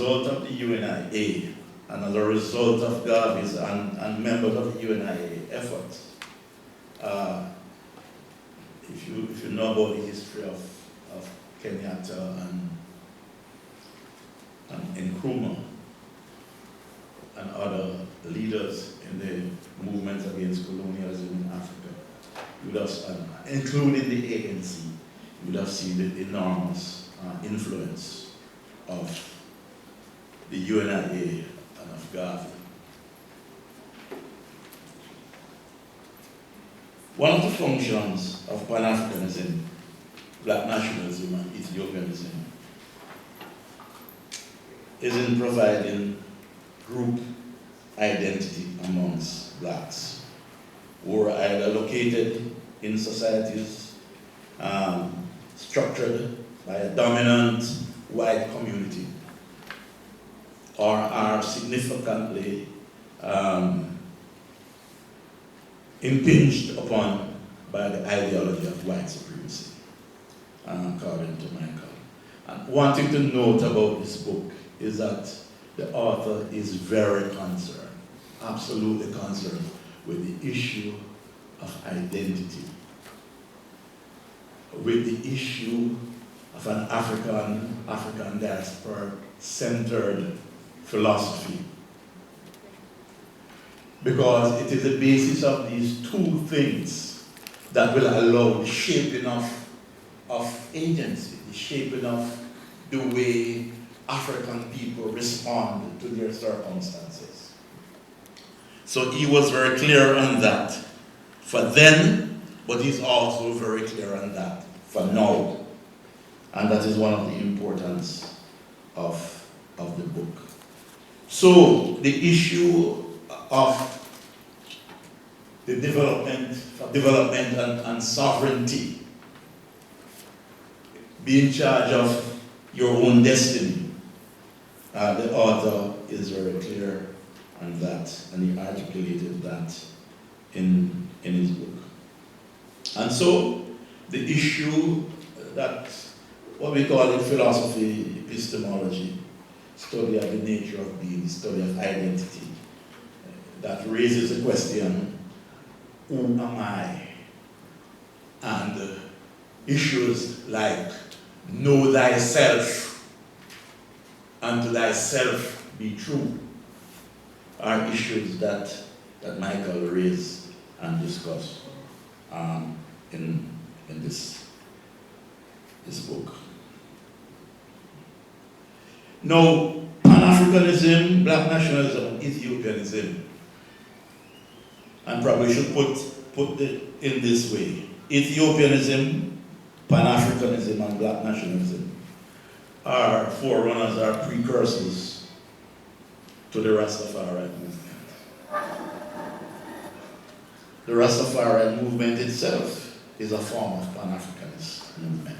result of the UNIA and as a result of Garvey's and members of the UNIA effort, if you know about the history of Kenyatta and Nkrumah and other leaders in the movements against colonialism in Africa, you would have, including the ANC, you would have seen the enormous influence of the UNIA and of Garvey. One of the functions of Pan-Africanism, Black nationalism and Ethiopianism is in providing group identity amongst blacks who are either located in societies structured by a dominant white community or are significantly impinged upon by the ideology of white supremacy, according to Michael. And one thing to note about this book is that the author is very concerned, absolutely concerned, with the issue of identity, with the issue of an African diaspora-centered philosophy. Because it is the basis of these two things that will allow the shaping of agency, the shaping of the way African people respond to their circumstances. So he was very clear on that for then, but he's also very clear on that for now. And that is one of the importance of the book. So the issue of the development and sovereignty, be in charge of your own destiny. The author is very clear on that, and he articulated that in his book. And so the issue that what we call in philosophy, epistemology, study of the nature of being, study of identity, that raises the question, who am I? And issues like know thyself and to thyself be true are issues that Michael raised and discussed in this book. Now, Pan-Africanism, Black nationalism, Ethiopianism, and probably should put it in this way. Ethiopianism, Pan-Africanism, and Black nationalism are forerunners, are precursors to the Rastafari movement. The Rastafari movement itself is a form of Pan-Africanist movement.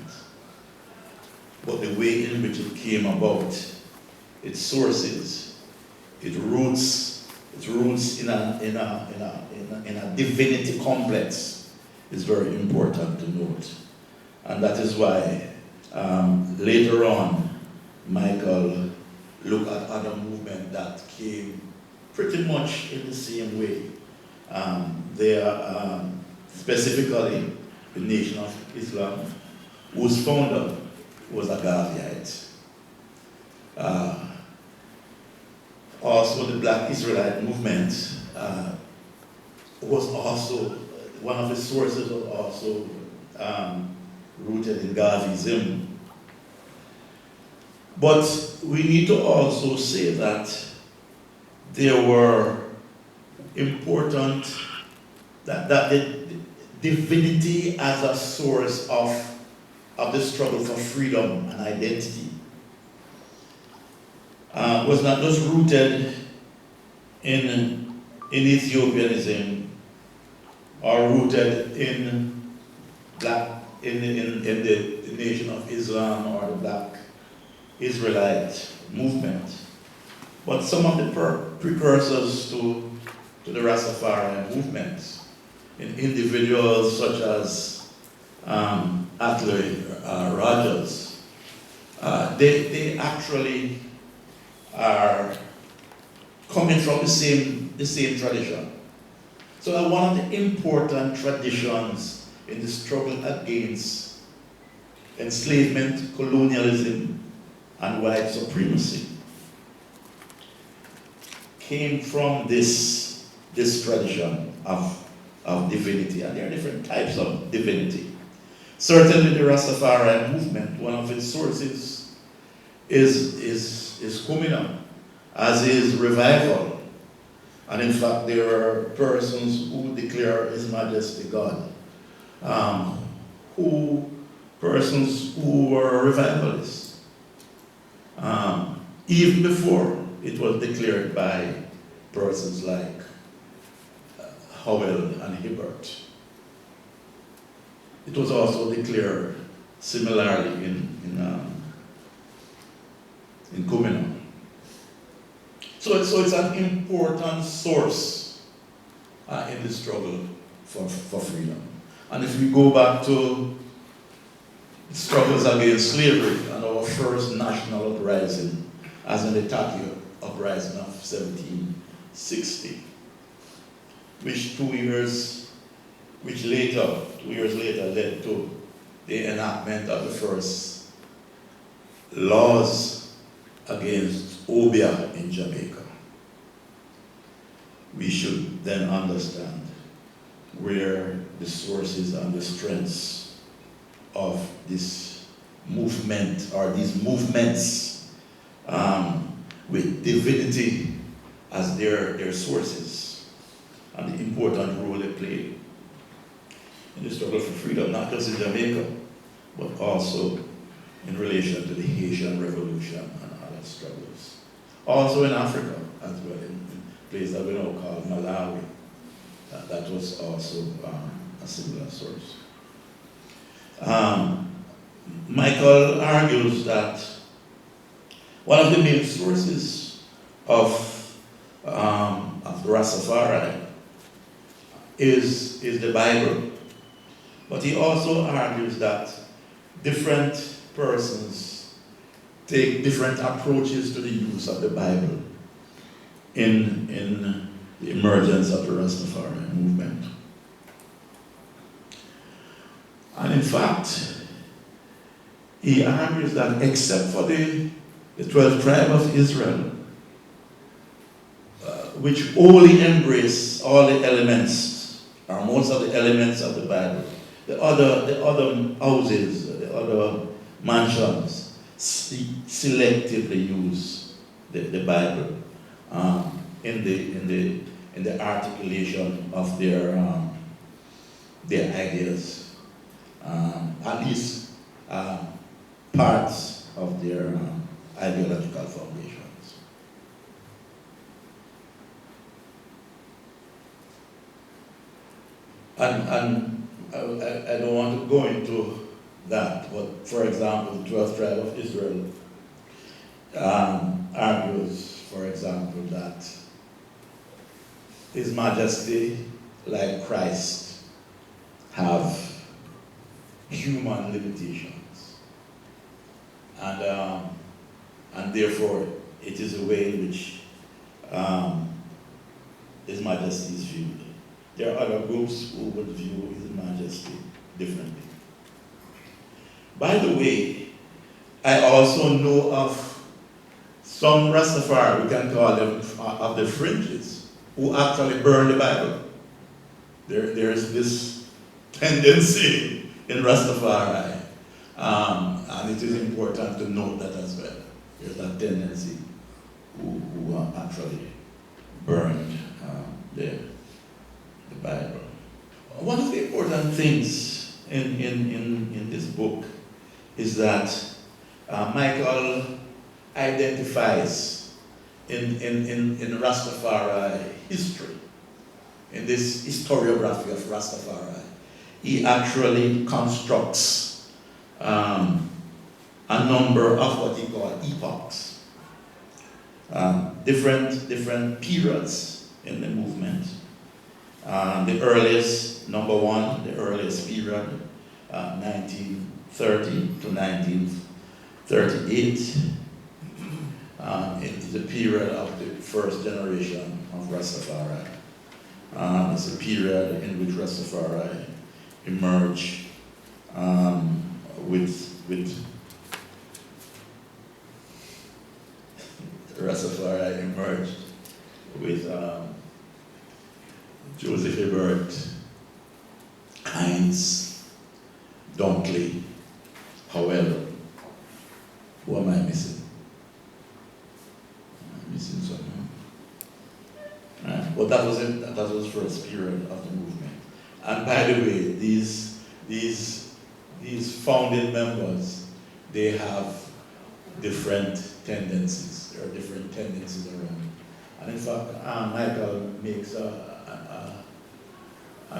But the way in which it came about, its sources, its roots in a divinity complex is very important to note. And that is why later on, Michael looked at other movements that came pretty much in the same way. They are specifically the Nation of Islam, whose founder was a Garveyite. Also, the Black Israelite movement was also, one of its sources was also rooted in Garveyism. But we need to also say that there were important, that the divinity as a source of the struggle for freedom and identity was not just rooted in Ethiopianism or rooted in the Nation of Islam or the Black Israelite movement, but some of the precursors to the Rastafari movement, in individuals such as Atlee Rogers, they actually are coming from the same tradition. So one of the important traditions in the struggle against enslavement, colonialism, and white supremacy came from this tradition of divinity, and there are different types of divinity. Certainly the Rastafari movement, one of its sources is communal, as is revival. And in fact, there are persons who declare His Majesty God, persons who were revivalists, even before it was declared by persons like Howell and Hibbert. It was also declared similarly in Kumino. So it's an important source in the struggle for freedom. And if we go back to the struggles against slavery and our first national uprising, as in the Taki uprising of 1760, which 2 years later led to the enactment of the first laws against obeah in Jamaica. We should then understand where the sources and the strengths of this movement, or these movements, with divinity as their sources, and the important role they play in the struggle for freedom, not just in Jamaica, but also in relation to the Haitian Revolution and other struggles. Also in Africa as well, in a place that we now call Malawi. That was also a similar source. Michael argues that one of the main sources of the Rastafari is the Bible. But he also argues that different persons take different approaches to the use of the Bible in the emergence of the Rastafari movement. And in fact, he argues that except for the 12th tribe of Israel, which only embrace all the elements, or most of the elements of the Bible, the other houses, the other mansions, selectively use the Bible in the articulation of their ideas, at least parts of their ideological foundations. And I don't want to go into that, but for example, the 12th tribe of Israel argues, for example, that His Majesty, like Christ, have human limitations, and therefore it is a way in which His Majesty is viewed. There are other groups who would view His Majesty differently. By the way, I also know of some Rastafari, we can call them of the fringes, who actually burn the Bible. There is this tendency in Rastafari, and it is important to note that as well. There's that tendency who actually burned the Bible. One of the important things in this book is that Michael identifies in Rastafari history, in this historiography of Rastafari, he actually constructs a number of what he calls epochs, different periods in the movement. The earliest, number one, the earliest period, 1930 to 1938. It's the period of the first generation of Rastafari. It's a period in which Rastafari emerged with Rastafari emerged with Joseph Hebert, Heinz, Dunkley, Howell. Who am I missing? Am I missing someone? Right. Well, that was it. That was the first period of the movement. And by the way, these founding members, they have different tendencies. There are different tendencies around. And in fact, Michael makes an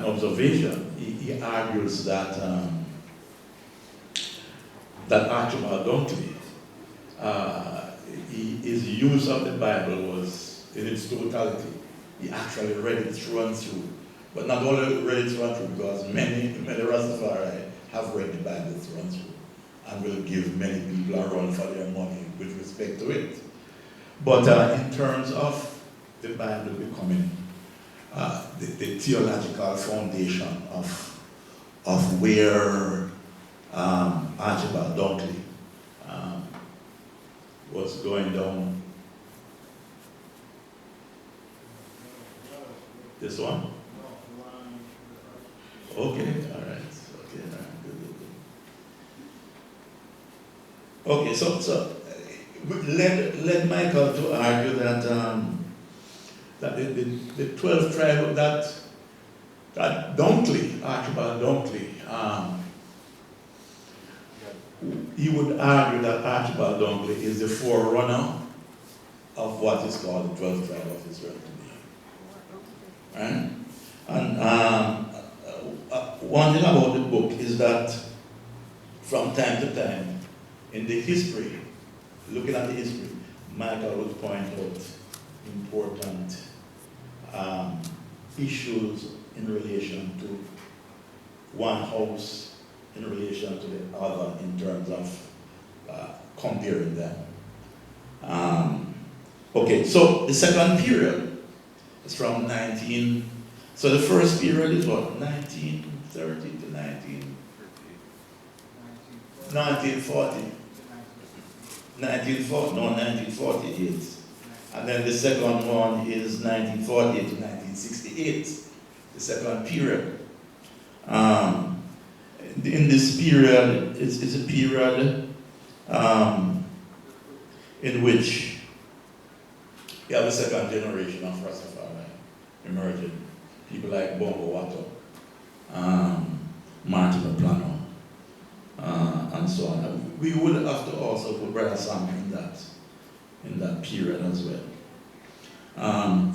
observation. He argues that that Archibald Dunkley, his use of the Bible was in its totality. He actually read it through and through. But not only read it through and through, because many Rastafari have read the Bible through and through, and will give many people a run for their money with respect to it. But in terms of the Bible becoming the theological foundation of where Archibald Dunkley was going down. This one? Okay, all right. Okay, good. Okay, so led Michael to argue that that the 12 tribe that Dunkley, Archibald Dunkley, he would argue that Archibald Dunkley is the forerunner of what is called the 12 tribe of Israel today. Right? And one thing about the book is that from time to time, in the history, looking at the history, Michael would point out important issues in relation to one house in relation to the other in terms of comparing them. Okay, so the second period is from so the first period is what, 1930 to 1940. 1948. And then the second one is 1940 to 1968, the second period. In this period, it's a period in which you have a second generation of Rastafari emerging. People like Bongo Watto, Martin Oplano, and so on. We would have to also put Brother Sam in that period as well.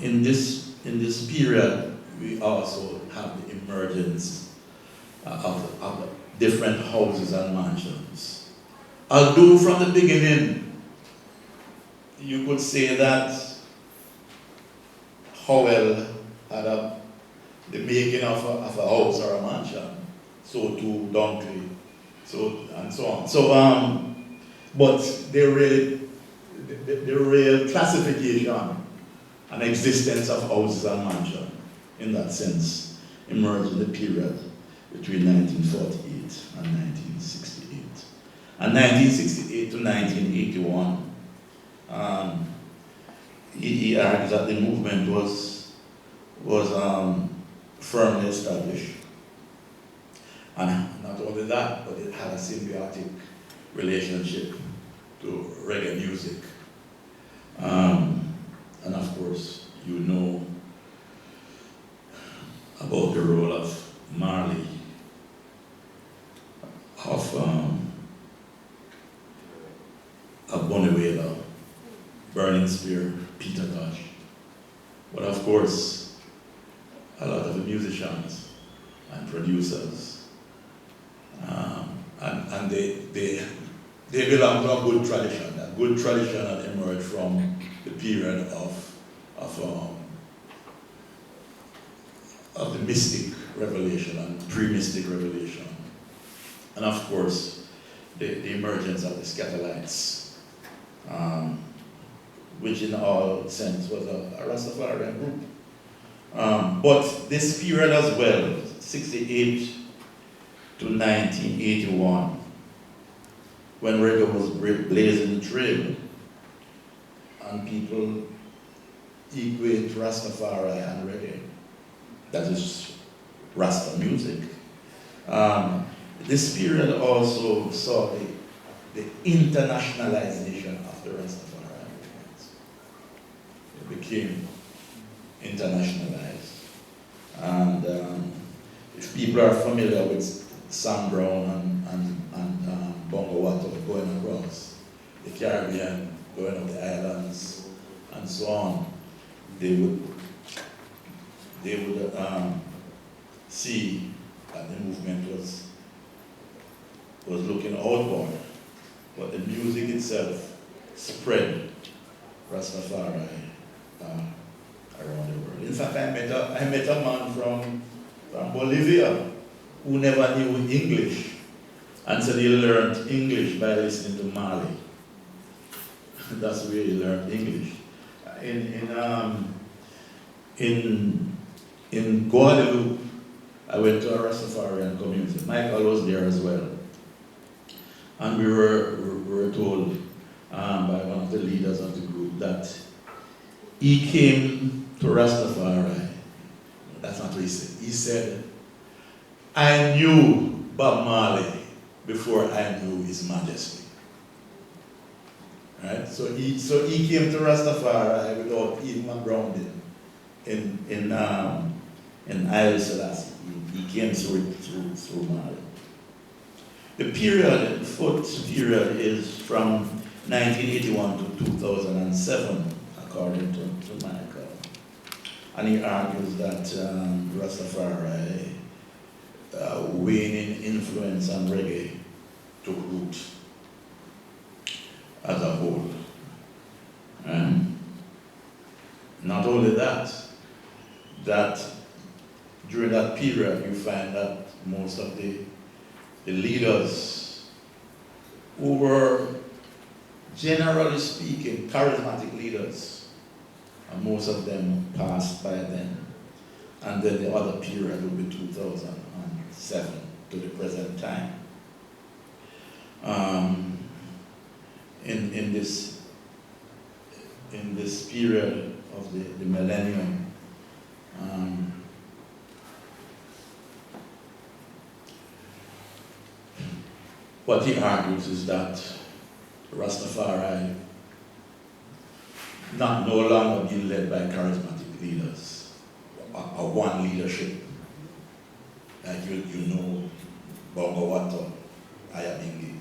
In this period, we also have the emergence of different houses and mansions. Although from the beginning, you could say that Howell had the making of a house or a mansion, so too Dunkley, and so on. So, but the real classification and existence of houses and mansions, in that sense, emerged in the period between 1948 and 1968. And 1968 to 1981, he argues that the movement was firmly established. And not only that, but it had a symbiotic relationship to reggae music. And of course, you know about the role of Marley, of Bonnie, Burning Spear, Peter Tosh. But of course, a lot of the musicians and producers, and they belong to a good tradition. A good tradition that emerged from the period of the mystic revelation and pre-mystic revelation, and of course the emergence of the Scatolites, which in all sense was a Rastafarian group. But this period as well, 68 to 1981, when reggae was blazing the trail, and people equate Rastafari and reggae. That is Rasta music. This period also saw the internationalization of the Rastafari movement. It became internationalized. And if people are familiar with Sam Brown and Bongo Watto going across the Caribbean, going up the islands, and so on, they would see that the movement was looking outward, but the music itself spread Rastafari around the world. In fact, I met a man from Bolivia who never knew English and said he learned English by listening to Mali. That's where he learned English. In Guadeloupe, I went to a Rastafarian community. Michael was there as well. And we were told by one of the leaders of the group that he came to Rastafari. That's not what he said. He said, I knew Bob Marley before I knew His Majesty. Right? So he came to Rastafari without even a grounding in Haile Selassie. He came through Marley. The period, the fourth period, is from 1981 to 2007, according to Michael. And he argues that Rastafari waning influence on reggae took root as a whole. Not only that during that period you find that most of the leaders who were, generally speaking, charismatic leaders, and most of them passed by then. And then the other period will be 2007 to the present time. In this period of the millennium, what he argues is that Rastafari no longer being led by charismatic leaders, a one leadership. Like you know Bongo Watto, Ayabingi.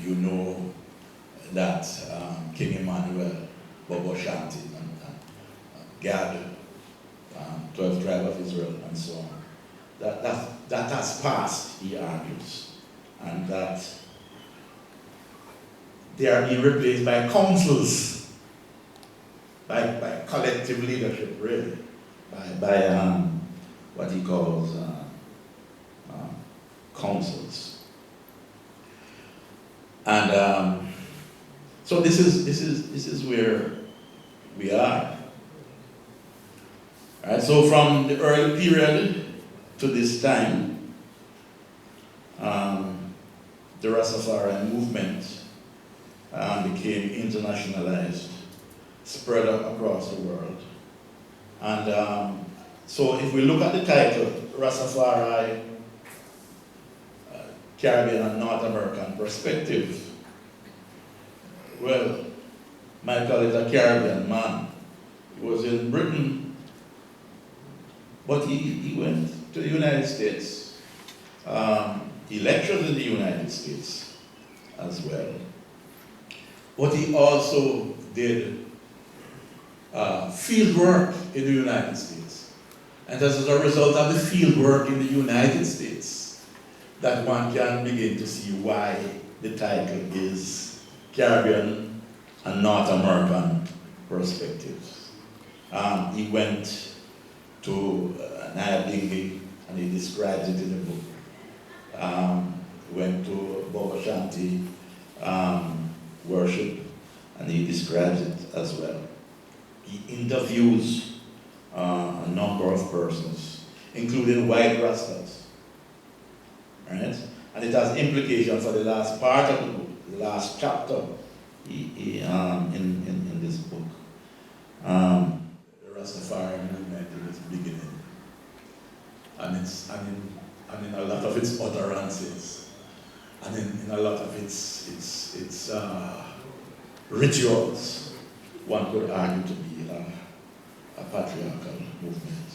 You know that King Emmanuel, Bobo Shanti, and Gad, 12 Tribe of Israel, and so on. That has passed, he argues. And that they are being replaced by councils, by collective leadership, really, by what he calls councils. And so this is where we are. All right, so from the early period to this time, the Rastafarian movement became internationalized, spread across the world. And so if we look at the title, Rastafari, Caribbean and North American Perspective, well, Michael is a Caribbean man. He was in Britain, but he went to the United States. He lectured in the United States as well. But he also did field work in the United States. And as a result of the field work in the United States, that one can begin to see why the title is Caribbean and North American Perspectives. He went to Nyabingi, and he describes it in the book. Went to Bobo Shanti worship, and he describes it as well. He interviews a number of persons, including white Rastas, right? And it has implications for the last part of the book, the last chapter in this book. The Rastafari movement in its beginning, and in a lot of its utterances, and in a lot of its rituals, one could argue to be a patriarchal movement.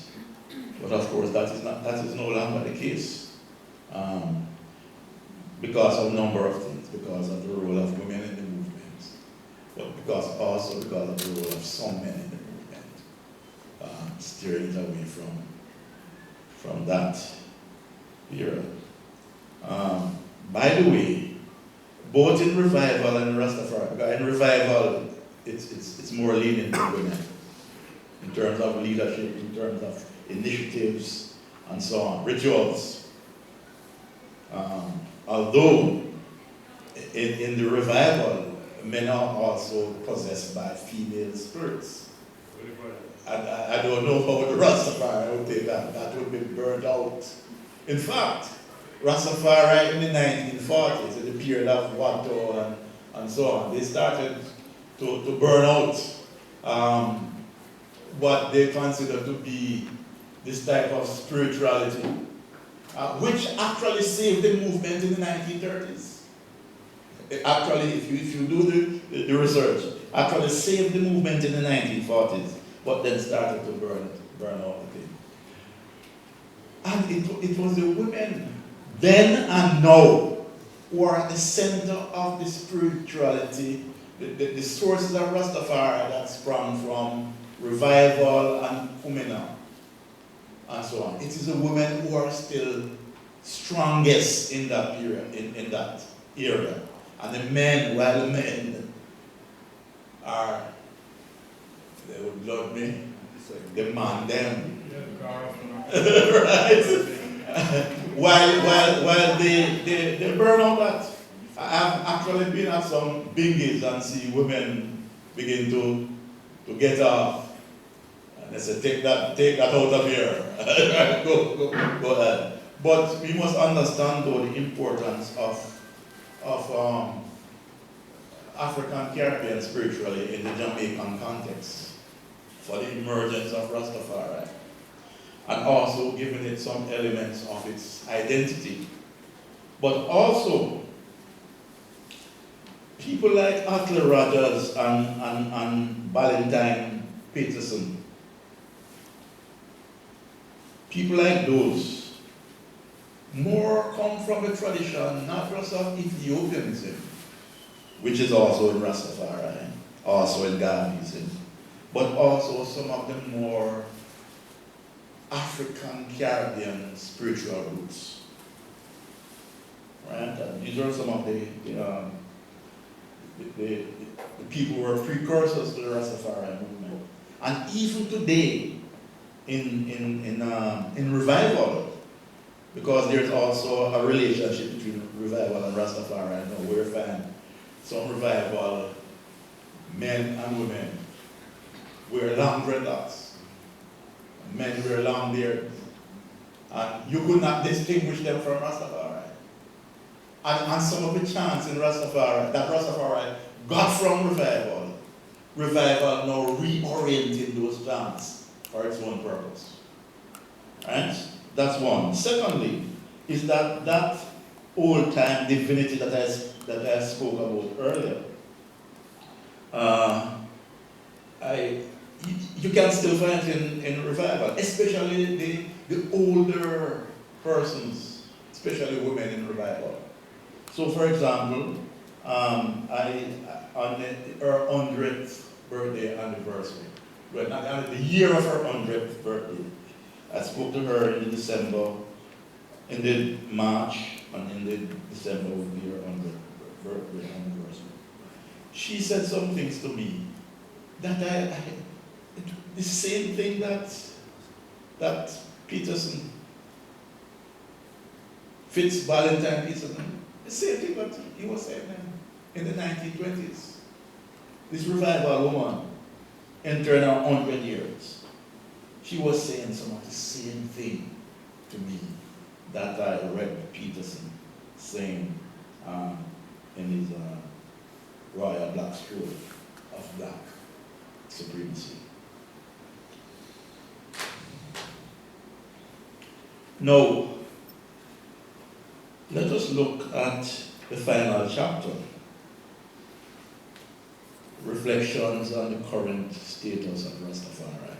But of course, that is no longer the case, because of a number of things, because of the role of women in the movement, but because of the role of some men in the movement, steering it away from that era. By the way, both in revival and Rastafari, because in revival, it's more lenient to women in terms of leadership, in terms of initiatives, and so on, rituals. Although in the revival, men are also possessed by female spirits. I don't know how the Rastafari would take that. That would be burned out. In fact, Rastafari in the 1940s, in the period of Watto and so on, they started to burn out what they consider to be this type of spirituality, which actually saved the movement in the 1930s. Actually, if you do the research, actually saved the movement in the 1940s, but then started to burn out the thing. And it was the women then and now who are at the center of the spirituality, the sources of Rastafari that sprung from revival and Kumina and so on. It is the women who are still strongest in that period, in that area. And the men, while the men are, they would love me, demand them. Right? while they burn out that. I have actually been at some bingies and see women begin to get off. And they say, take that out of here. go ahead. But we must understand though the importance of African Caribbean spiritually in the Jamaican context for the emergence of Rastafari, and also giving it some elements of its identity. But also, people like Atle Rogers and Valentine Peterson, people like those, more come from the tradition, not just of Ethiopianism, which is also in Rastafari, also in Ghanism, but also some of the more African Caribbean spiritual roots. Right? And these are some of the people who are precursors to the Rastafari movement. And even today, in revival, because there's also a relationship between revival and Rastafari. I know we're finding some revival, men and women wear long dreadlocks. Men wear long beards. And you could not distinguish them from Rastafari. And some of the chants in Rastafari, that Rastafari got from revival, revival now reoriented those chants for its own purpose. Right? That's one. Secondly, is that old-time divinity that I spoke about earlier. You can still find it in revival, especially the older persons, especially women in revival. So, for example, on her 100th birthday anniversary, the year of her 100th birthday, I spoke to her in December, in the March, and in the December would be her 100th birthday anniversary. She said some things to me that the same thing that Peterson, Valentine Peterson, the same thing that he was saying in the 1920s. This revival woman in turn of 100 years. She was saying some of the same thing to me that I read Peterson saying in his Royal Black Scroll of Black Supremacy. Now, let us look at the final chapter, reflections on the current status of Rastafari.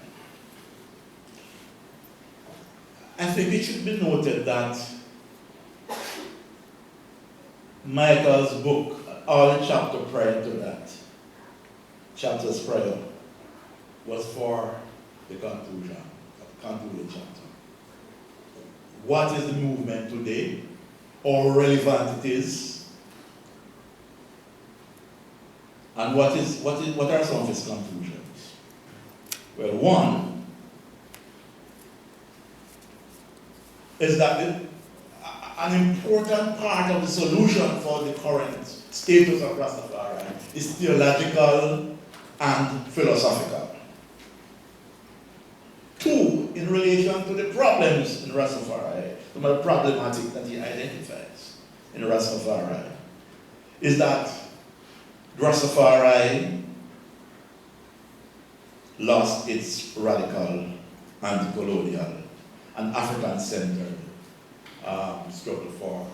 I think it should be noted that Michael's book, all the chapter prior to that, chapters prior, was for the conclusion chapter. What is the movement today? How relevant it is? And what are some of its conclusions? Well, one is that an important part of the solution for the current status of Rastafari is theological and philosophical. Two, in relation to the problems in Rastafari, some of the problematic that he identifies in Rastafari, is that Rastafari lost its radical, anti-colonial, and African-centered struggle for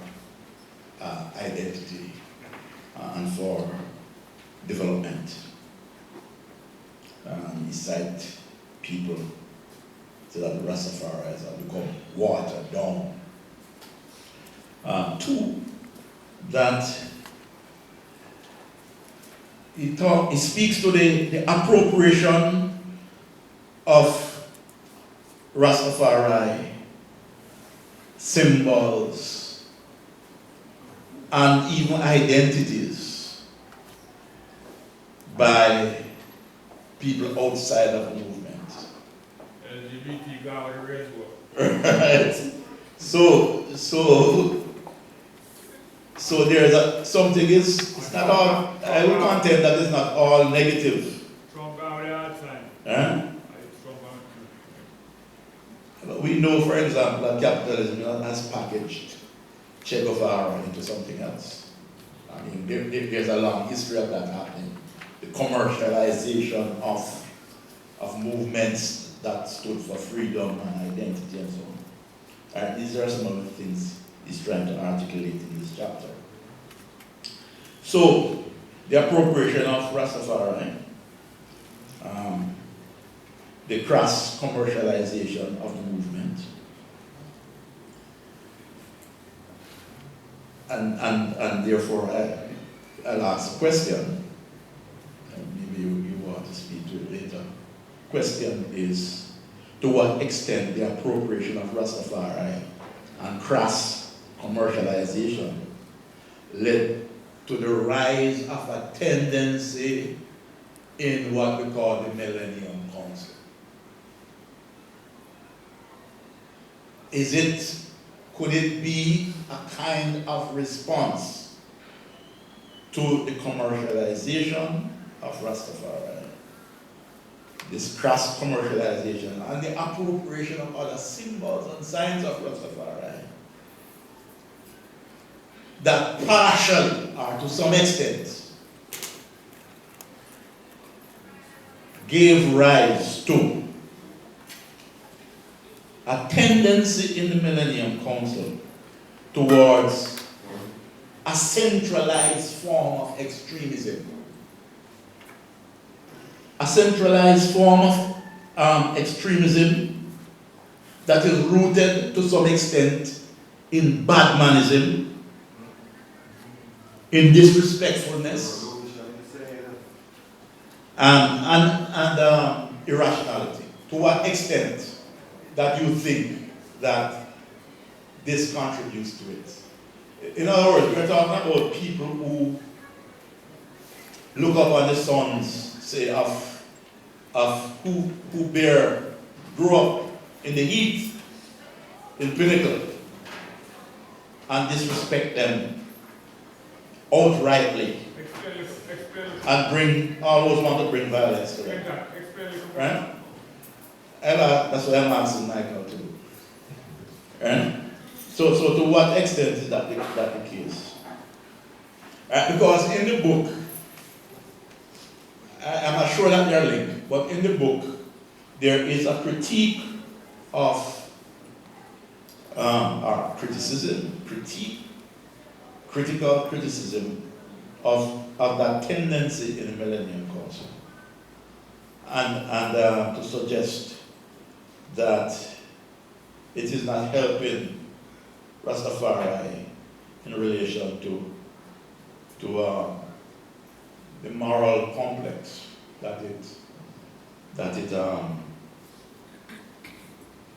identity and for development. He cites people so that the Rastafaris have become watered down. Two, that he speaks to the appropriation of Rastafari symbols and even identities by people outside of the movement. LGBT God with a red book. Right. So there's something it's not all, I will contend that it's not all negative. Trump God with a hard time. Huh? But we know, for example, that capitalism has packaged Che Guevara into something else. I mean, there's a long history of that happening. The commercialization of movements that stood for freedom and identity and so on. And these are some of the things he's trying to articulate in this chapter. So, the appropriation of Rastafari, the crass commercialization of the movement, and therefore I'll ask a question, and maybe you want to speak to it later. Question is, to what extent the appropriation of Rastafari and crass commercialization led to the rise of a tendency in what we call the Millennium Council? Could it be a kind of response to the commercialization of Rastafari? This crass commercialization and the appropriation of other symbols and signs of Rastafari that partially, or to some extent, gave rise to a tendency in the Millennium Council towards a centralized form of extremism. A centralized form of extremism that is rooted to some extent in badmanism, in disrespectfulness, and irrationality. To what extent that you think that this contributes to it? In other words, we're talking about people who look up on the sons, say, of who grew up in the heat, in Pinnacle, and disrespect them outrightly, and always want to bring violence to them. Right? That's why I'm asking Michael too. Right? So to what extent is that the case? Right? Because in the book, I'm not sure that they're linked, but in the book, there is a critique of, or critical criticism of that tendency in the Millennium Council. And to suggest that it is not helping Rastafari in relation to the moral complex that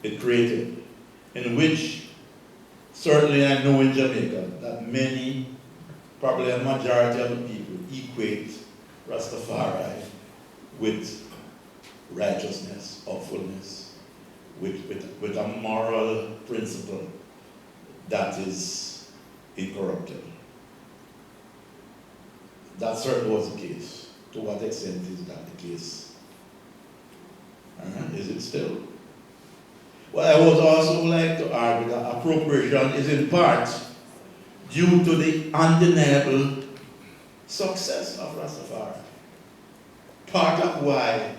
it created, in which certainly I know in Jamaica that many, probably a majority of the people, equate Rastafari with righteousness, awfulness, with a moral principle that is incorruptible. That certainly was the case. To what extent is that the case? Is it still? Well, I would also like to argue that appropriation is in part due to the undeniable success of Rastafari. Part of why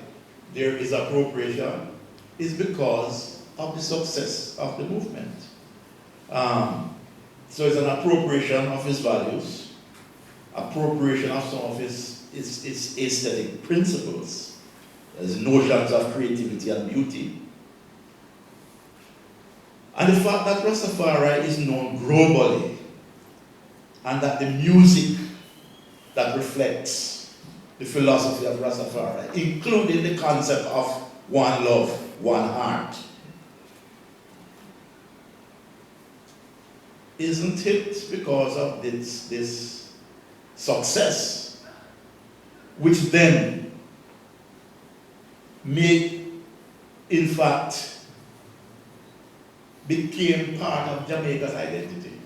there is appropriation is because of the success of the movement. So it's an appropriation of his values, appropriation of some of his aesthetic principles, as notions of creativity and beauty. And the fact that Rastafari is known globally, and that the music that reflects the philosophy of Rastafari, including the concept of one love, one heart, isn't it because of this success, which then in fact, became part of Jamaica's identity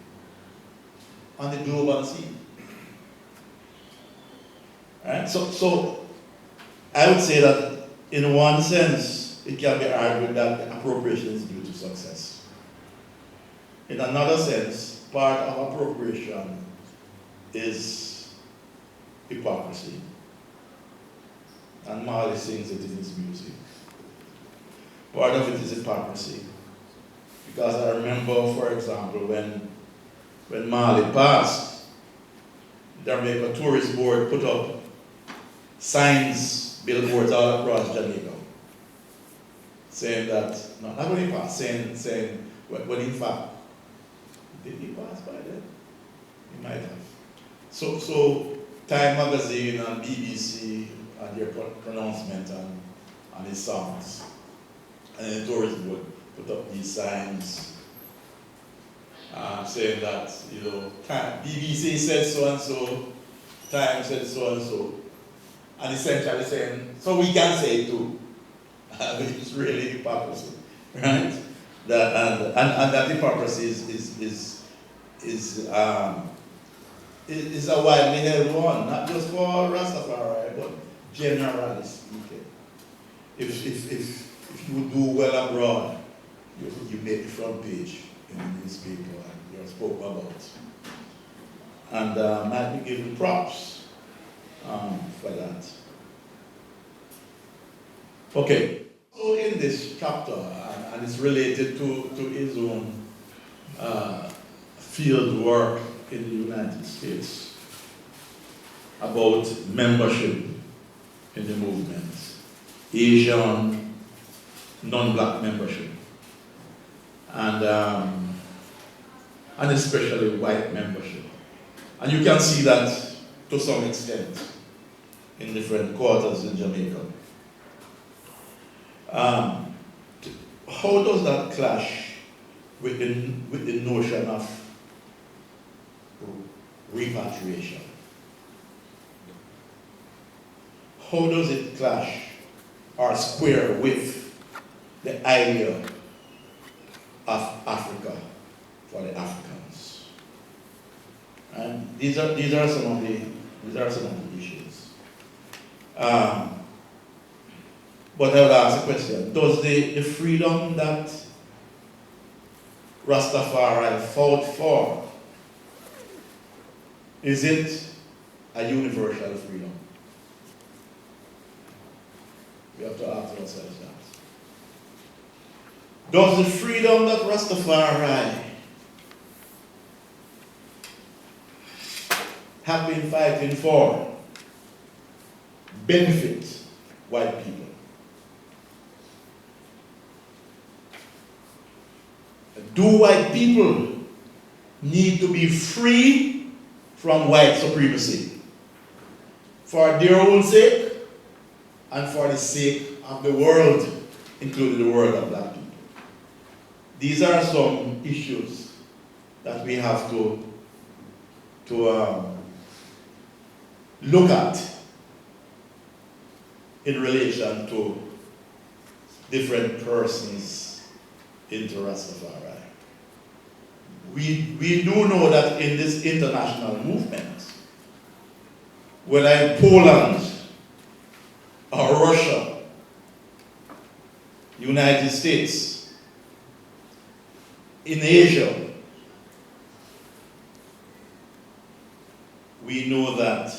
on the global scene. Right? So I would say that in one sense, it can be argued that the appropriation is due to success. In another sense, part of appropriation is hypocrisy. And Marley sings it in his music. Part of it is hypocrisy. Because I remember, for example, when Marley passed, the Jamaica Tourist Board put up signs, billboards all across Jamaica, saying that, not only passed, saying, when in fact, did he pass by then? He might have. So Time Magazine and BBC had their pronouncement on his songs. And the Tourist Board put up these signs saying that, BBC said so and so, Time said so and so, and essentially saying, so we can say it too. It's really hypocrisy, right? And that hypocrisy is a widely held one, not just for Rastafari, but generally speaking. If you do well abroad, you make the front page in the newspaper and you're spoken about. And might be given props for that. Okay, so in this chapter, and it's related to his own field work in the United States about membership in the movement, Asian non-black membership, and especially white membership. And you can see that to some extent in different quarters in Jamaica. How does that clash with the notion of repatriation? How does it clash or square with the idea of Africa for the Africans? And these are some of the issues. But I would ask a question. Does the freedom that Rastafari fought for, is it a universal freedom? We have to ask ourselves that. Does the freedom that Rastafari have been fighting for benefit white people? Do white people need to be free from white supremacy for their own sake and for the sake of the world, including the world of black people? These are some issues that we have to look at in relation to different persons into Rastafari. We do know that in this international movement, whether in Poland or Russia, United States, in Asia, we know that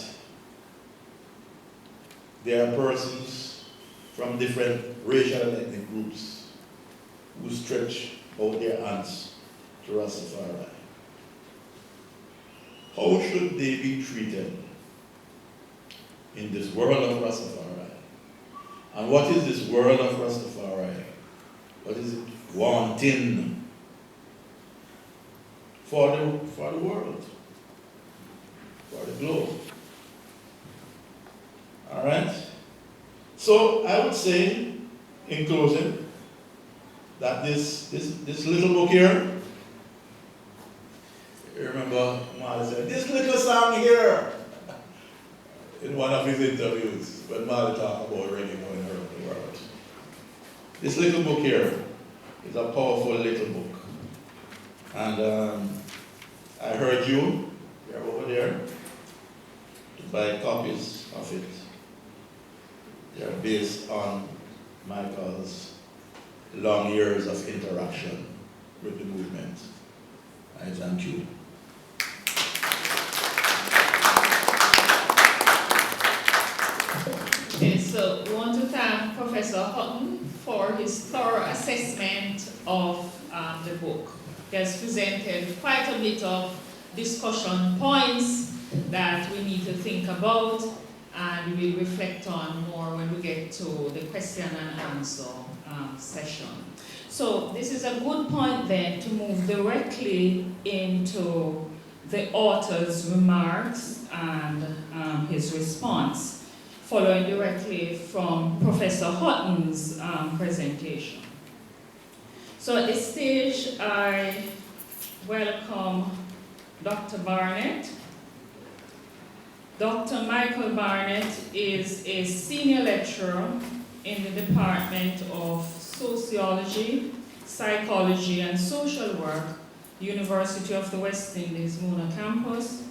there are persons from different racial and ethnic groups who stretch out their hands to Rastafari. How should they be treated in this world of Rastafari? And what is this world of Rastafari? What is it wanting for the world, for the globe? All right? So I would say, in closing, that this little book here, you remember Marley said, this little song here, in one of his interviews, when Marley talked about reggae going around the world. This little book here is a powerful little book. And I heard you're over there, to buy copies of it. They're based on Michael's long years of interaction with the movement. I thank you. Okay, so we want to thank Professor Hutton for his thorough assessment of the book. He has presented quite a bit of discussion points that we need to think about, and we'll reflect on more when we get to the question and answer session. So this is a good point then to move directly into the author's remarks and his response, following directly from Professor Hutton's presentation. So at this stage, I welcome Dr. Barnett. Dr. Michael Barnett is a senior lecturer in the Department of Sociology, Psychology, and Social Work, University of the West Indies, Mona campus.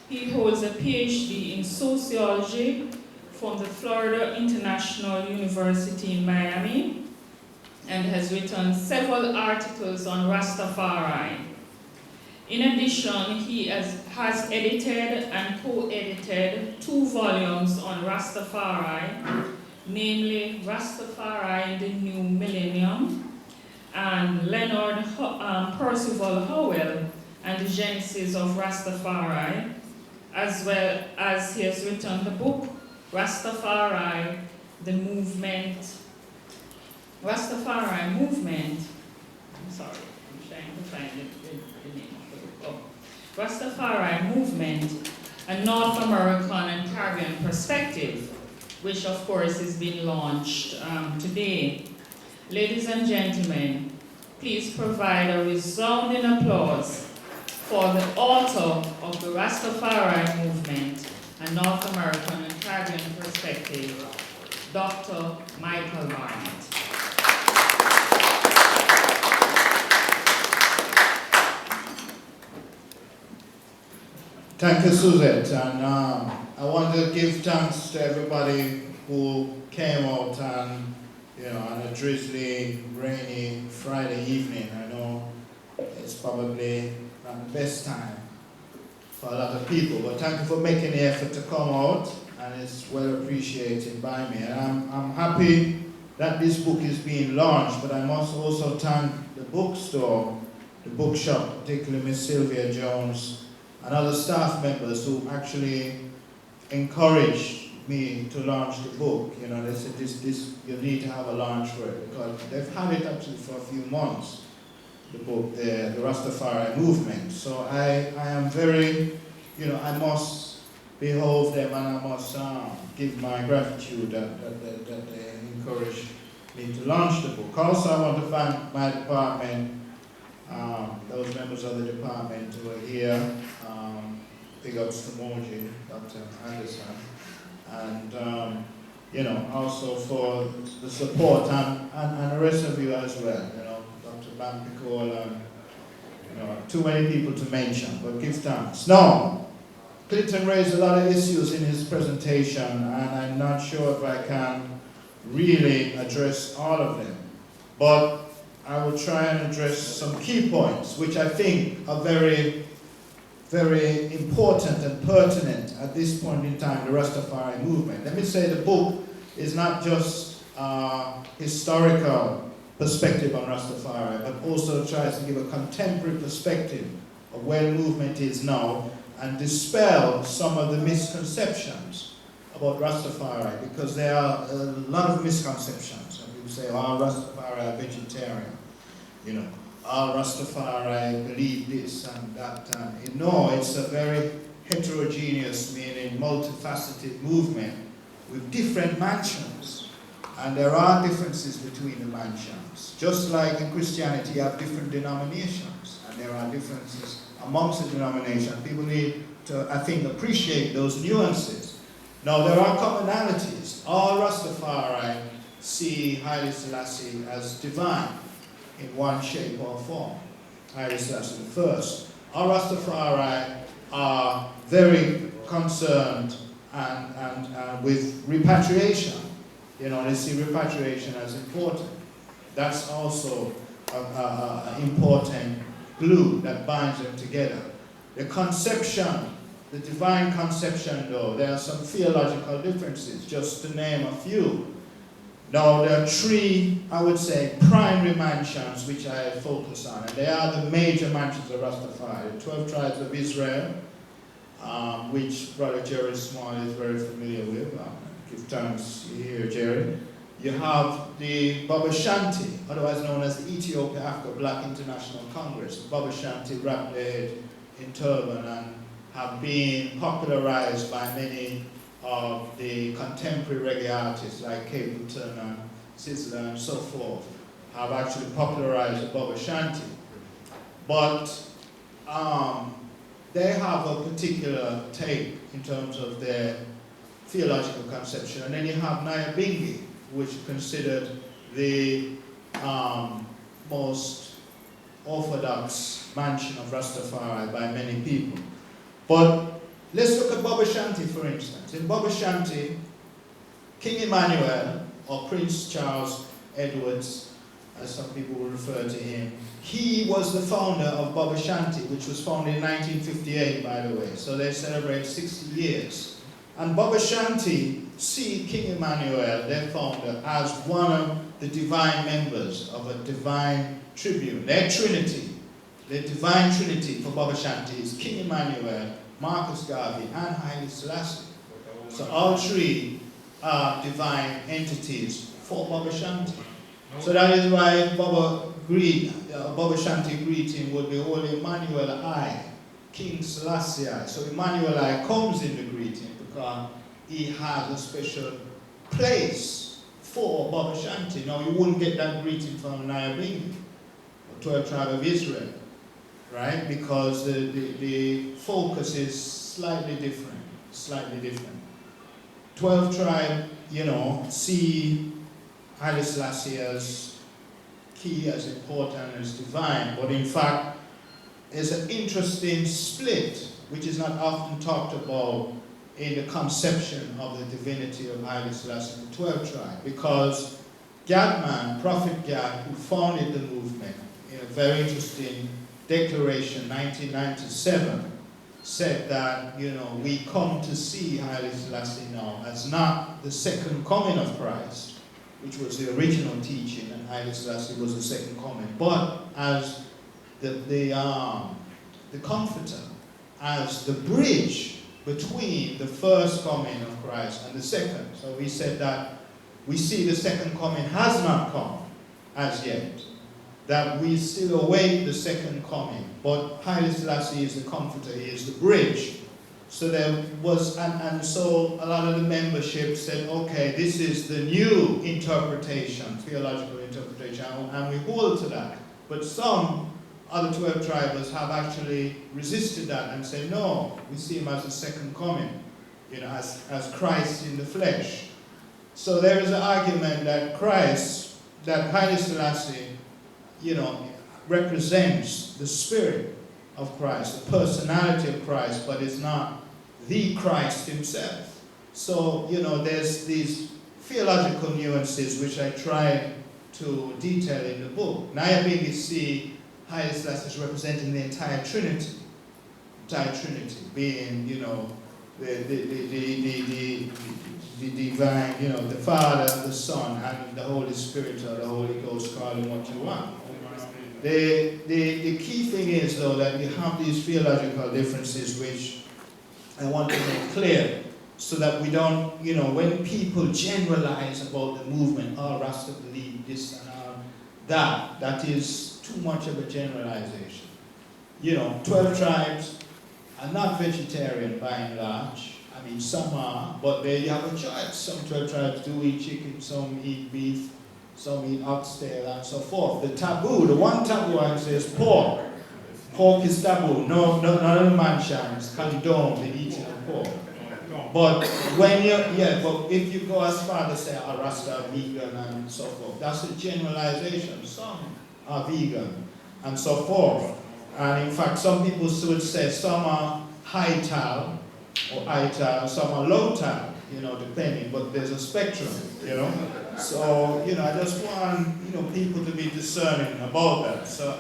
He holds a PhD in Sociology from the Florida International University in Miami and has written several articles on Rastafari. In addition, he has edited and co-edited 2 volumes on Rastafari, namely Rastafari in the New Millennium and Leonard Percival Howell and the Genesis of Rastafari, as well as he has written the book Rastafari, the Movement. Rastafari Movement. I'm sorry, I'm trying to find the name of the book. Oh. Rastafari Movement, a North American and Caribbean perspective, which of course is being launched today. Ladies and gentlemen, please provide a resounding applause for the author of the Rastafari Movement, a North American and Caribbean perspective, Dr. Michael Barnett. Thank you, Suzette, and I want to give thanks to everybody who came out and on a drizzly, rainy Friday evening. I know it's probably not the best time for a lot of people, but thank you for making the effort to come out, and it's well appreciated by me. And I'm happy that this book is being launched, but I must also thank the bookstore, the bookshop, particularly Miss Sylvia Jones, and other staff members who actually encouraged me to launch the book. They said this you need to have a launch for it, because they've had it actually for a few months, the book, the Rastafari movement. So I am very, I must behold them, and I must give my gratitude that they encouraged me to launch the book. Also, I want to thank my department, those members of the department who are here. Big ups to Moji, Dr. Anderson, and also for the support and the rest of you as well. Dr. Bampicol, too many people to mention, but give thanks. Now, Clinton raised a lot of issues in his presentation, and I'm not sure if I can really address all of them, but I will try and address some key points, which I think are very, very important and pertinent at this point in time, the Rastafari movement. Let me say the book is not just historical perspective on Rastafari, but also tries to give a contemporary perspective of where the movement is now and dispel some of the misconceptions about Rastafari, because there are a lot of misconceptions. And people say, oh, Rastafari are vegetarian, all Rastafari believe this and that. No, it's a very heterogeneous, meaning multifaceted movement with different mansions. And there are differences between the mansions. Just like in Christianity, you have different denominations, and there are differences amongst the denominations. People need to, I think, appreciate those nuances. Now, there are commonalities. All Rastafari see Haile Selassie as divine in one shape or form. Haile Selassie the first. All Rastafari are very concerned and with repatriation. They see repatriation as important. That's also an important glue that binds them together. The conception, the divine conception, though, there are some theological differences, just to name a few. Now, there are three, I would say, primary mansions which I focus on, and they are the major mansions of Rastafari. The 12 tribes of Israel, which Brother Jerry Small is very familiar with. Give thanks here, Jerry. You have the Baba Shanti, otherwise known as the Ethiopia Africa Black International Congress. Baba Shanti wrapped their head in turban and have been popularized by many of the contemporary reggae artists like Capleton and Sizzler and so forth, have actually popularized the Baba Shanti. But they have a particular take in terms of their theological conception. And then you have Nyabingi, which is considered the most orthodox mansion of Rastafari by many people. But let's look at Baba Shanti, for instance. In Baba Shanti, King Emmanuel, or Prince Charles Edwards, as some people will refer to him, he was the founder of Baba Shanti, which was founded in 1958, by the way. So they celebrate 60 years. And Baba Shanti see King Emmanuel, their founder, as one of the divine members of a divine tribune. Their trinity, the divine trinity for Baba Shanti is King Emmanuel, Marcus Garvey, and Haile Selassie. So all three are divine entities for Baba Shanti. So that is why Baba Shanti greeting would be Holy Emmanuel I, King Selassie I. So Emmanuel I comes in the greeting because he has a special place for Baba Shanti. Now you wouldn't get that greeting from Nyabingi, or 12 tribe of Israel, right? Because the focus is slightly different. 12 tribe, see Haile Selassie as key, as important, as divine, but in fact, there's an interesting split, which is not often talked about in the conception of the divinity of Haile Selassie, the 12 tribe, because Gadman, Prophet Gad, who founded the movement, in a very interesting declaration, 1997, said that, we come to see Haile Selassie now as not the second coming of Christ, which was the original teaching, and Haile Selassie was the second coming, but as the comforter, as the bridge between the first coming of Christ and the second. So we said that we see the second coming has not come as yet, that we still await the second coming, but Haile Selassie is the comforter, he is the bridge. So there was, and so a lot of the membership said, okay, this is the new interpretation, theological interpretation, and we hold to that. But some other 12 tribes have actually resisted that and said, no, we see him as the second coming, as Christ in the flesh. So there is an argument that Christ, that Haile Selassie, represents the spirit of Christ, the personality of Christ, but is not the Christ himself. So, there's these theological nuances which I try to detail in the book. Nyabingi see Haile Selassie is representing the entire Trinity. Being, the divine, the Father, the Son, and the Holy Spirit, or the Holy Ghost, call him what you want. The key thing is, though, that we have these theological differences which I want to make clear, so that we don't, when people generalize about the movement, Rasta believe this and that is too much of a generalization. 12 tribes are not vegetarian by and large. I mean, some are, but you have a choice. Some 12 tribes do eat chicken, some eat beef, some eat oxtail, and so forth. The one taboo I say is pork. Pork is taboo. No, none of the mansions condone the eating of pork. But but if you go as far as say Rasta are vegan and so forth, that's a generalization. Some are vegan and so forth. And in fact, some people would say some are high tal or ital, some are low tal, depending, but there's a spectrum, So, I just want, people to be discerning about that. So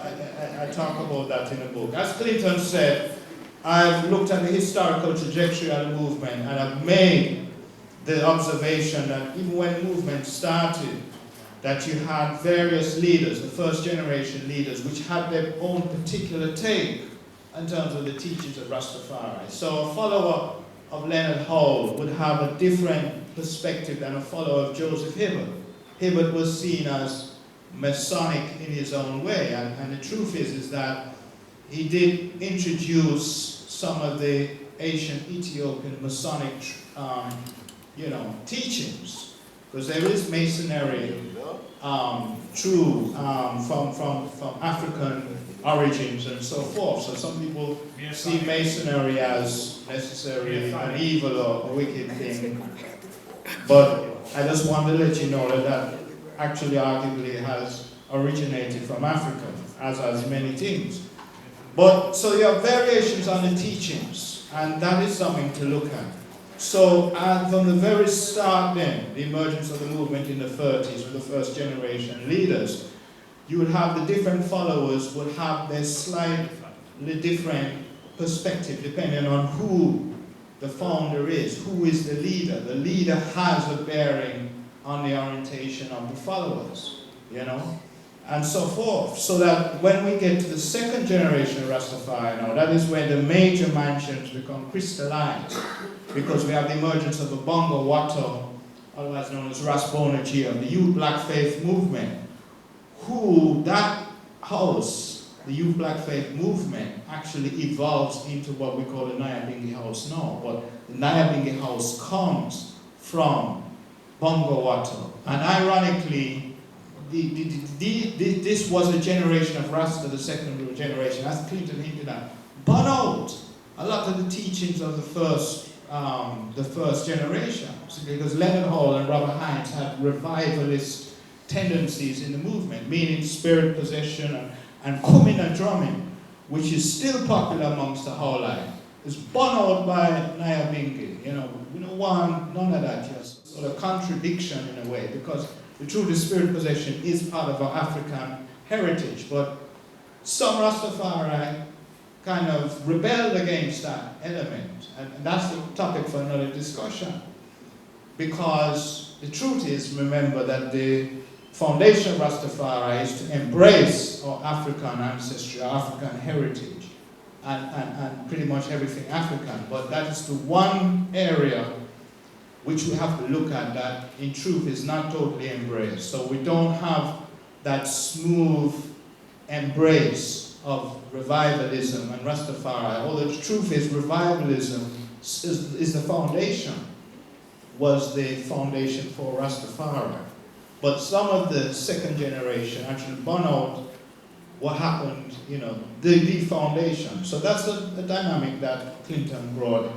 I talk about that in the book. As Clinton said, I've looked at the historical trajectory of the movement, and I've made the observation that even when the movement started, that you had various leaders, the first generation leaders, which had their own particular take in terms of the teachings of Rastafari. So a follower of Leonard Howell would have a different perspective than a follower of Joseph Hibbert. Hibbert was seen as Masonic in his own way, and the truth is that he did introduce some of the ancient Ethiopian Masonic, teachings, because there is Masonry from African origins and so forth. So some people see Masonry as necessarily an evil or a wicked thing. But I just want to let you know that actually arguably has originated from Africa, as has many things. But so you have variations on the teachings, and that is something to look at. So from the very start then, the emergence of the movement in the 30s with the first generation leaders, you would have the different followers would have their slightly different perspective depending on who the founder is, who is the leader. The leader has a bearing on the orientation of the followers, and so forth. So that when we get to the second generation of Rastafari now, that is where the major mansions become crystallized, because we have the emergence of the Bongo Watto, otherwise known as Ras Bonaji, of the Youth Black Faith movement, who that house, the Youth Black Faith movement, actually evolves into what we call the Nyabingi House now. But the Nyabingi House comes from Bongo Watto. And ironically, this was a generation of Rasta, the second generation, as Clinton hinted at, but out a lot of the teachings of the first generation, because Leonard Hall and Robert Hines had revivalist tendencies in the movement, meaning spirit possession and coming and drumming, which is still popular amongst the Howlite. It's born out by Nyabingi. We don't want none of that, just sort of contradiction in a way, because the truth is spirit possession is part of our African heritage, but some Rastafari kind of rebelled against that element, and that's the topic for another discussion. Because the truth is, remember that the foundation of Rastafari is to embrace our African ancestry, our African heritage, and pretty much everything African. But that is the one area which we have to look at that in truth is not totally embraced. So we don't have that smooth embrace of revivalism and Rastafari. Although the truth is revivalism is the foundation, was the foundation for Rastafari. But some of the second generation actually spun out what happened, the foundation. So that's a dynamic that Clinton brought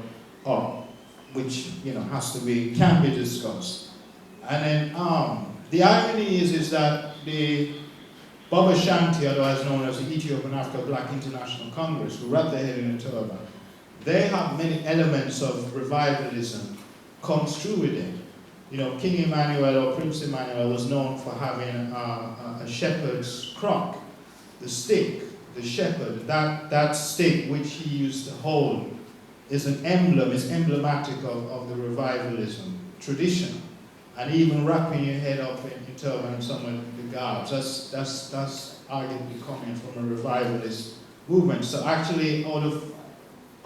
up, which can be discussed. And then the irony is that the Baba Shanti, otherwise known as the Ethiopian Africa Black International Congress, who wrapped their head in a turban, they have many elements of revivalism comes through with it. King Emmanuel or Prince Emmanuel was known for having a shepherd's crock, the stick, the shepherd. That stick which he used to hold is an emblem, is emblematic of the revivalism tradition. And even wrapping your head up in turban and some of the garbs, that's arguably coming from a revivalist movement. So actually, out of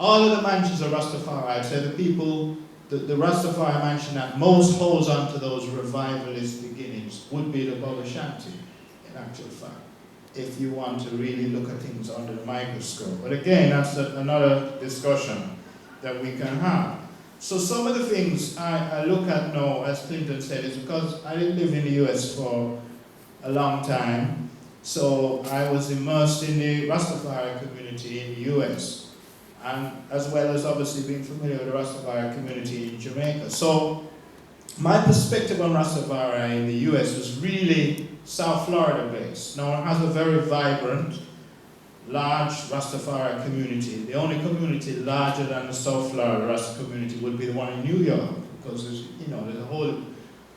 all of the mansions of Rastafari, I'd say the Rastafari mansion that most holds on to those revivalist beginnings would be the Baba Shanti, in actual fact, if you want to really look at things under the microscope. But again, that's another discussion that we can have. So some of the things I look at now, as Clinton said, is because I didn't live in the US for a long time, so I was immersed in the Rastafari community in the US. And as well as obviously being familiar with the Rastafari community in Jamaica. So my perspective on Rastafari in the US was really South Florida based. Now it has a very vibrant, large Rastafari community. The only community larger than the South Florida Rasta community would be the one in New York, because there's a whole,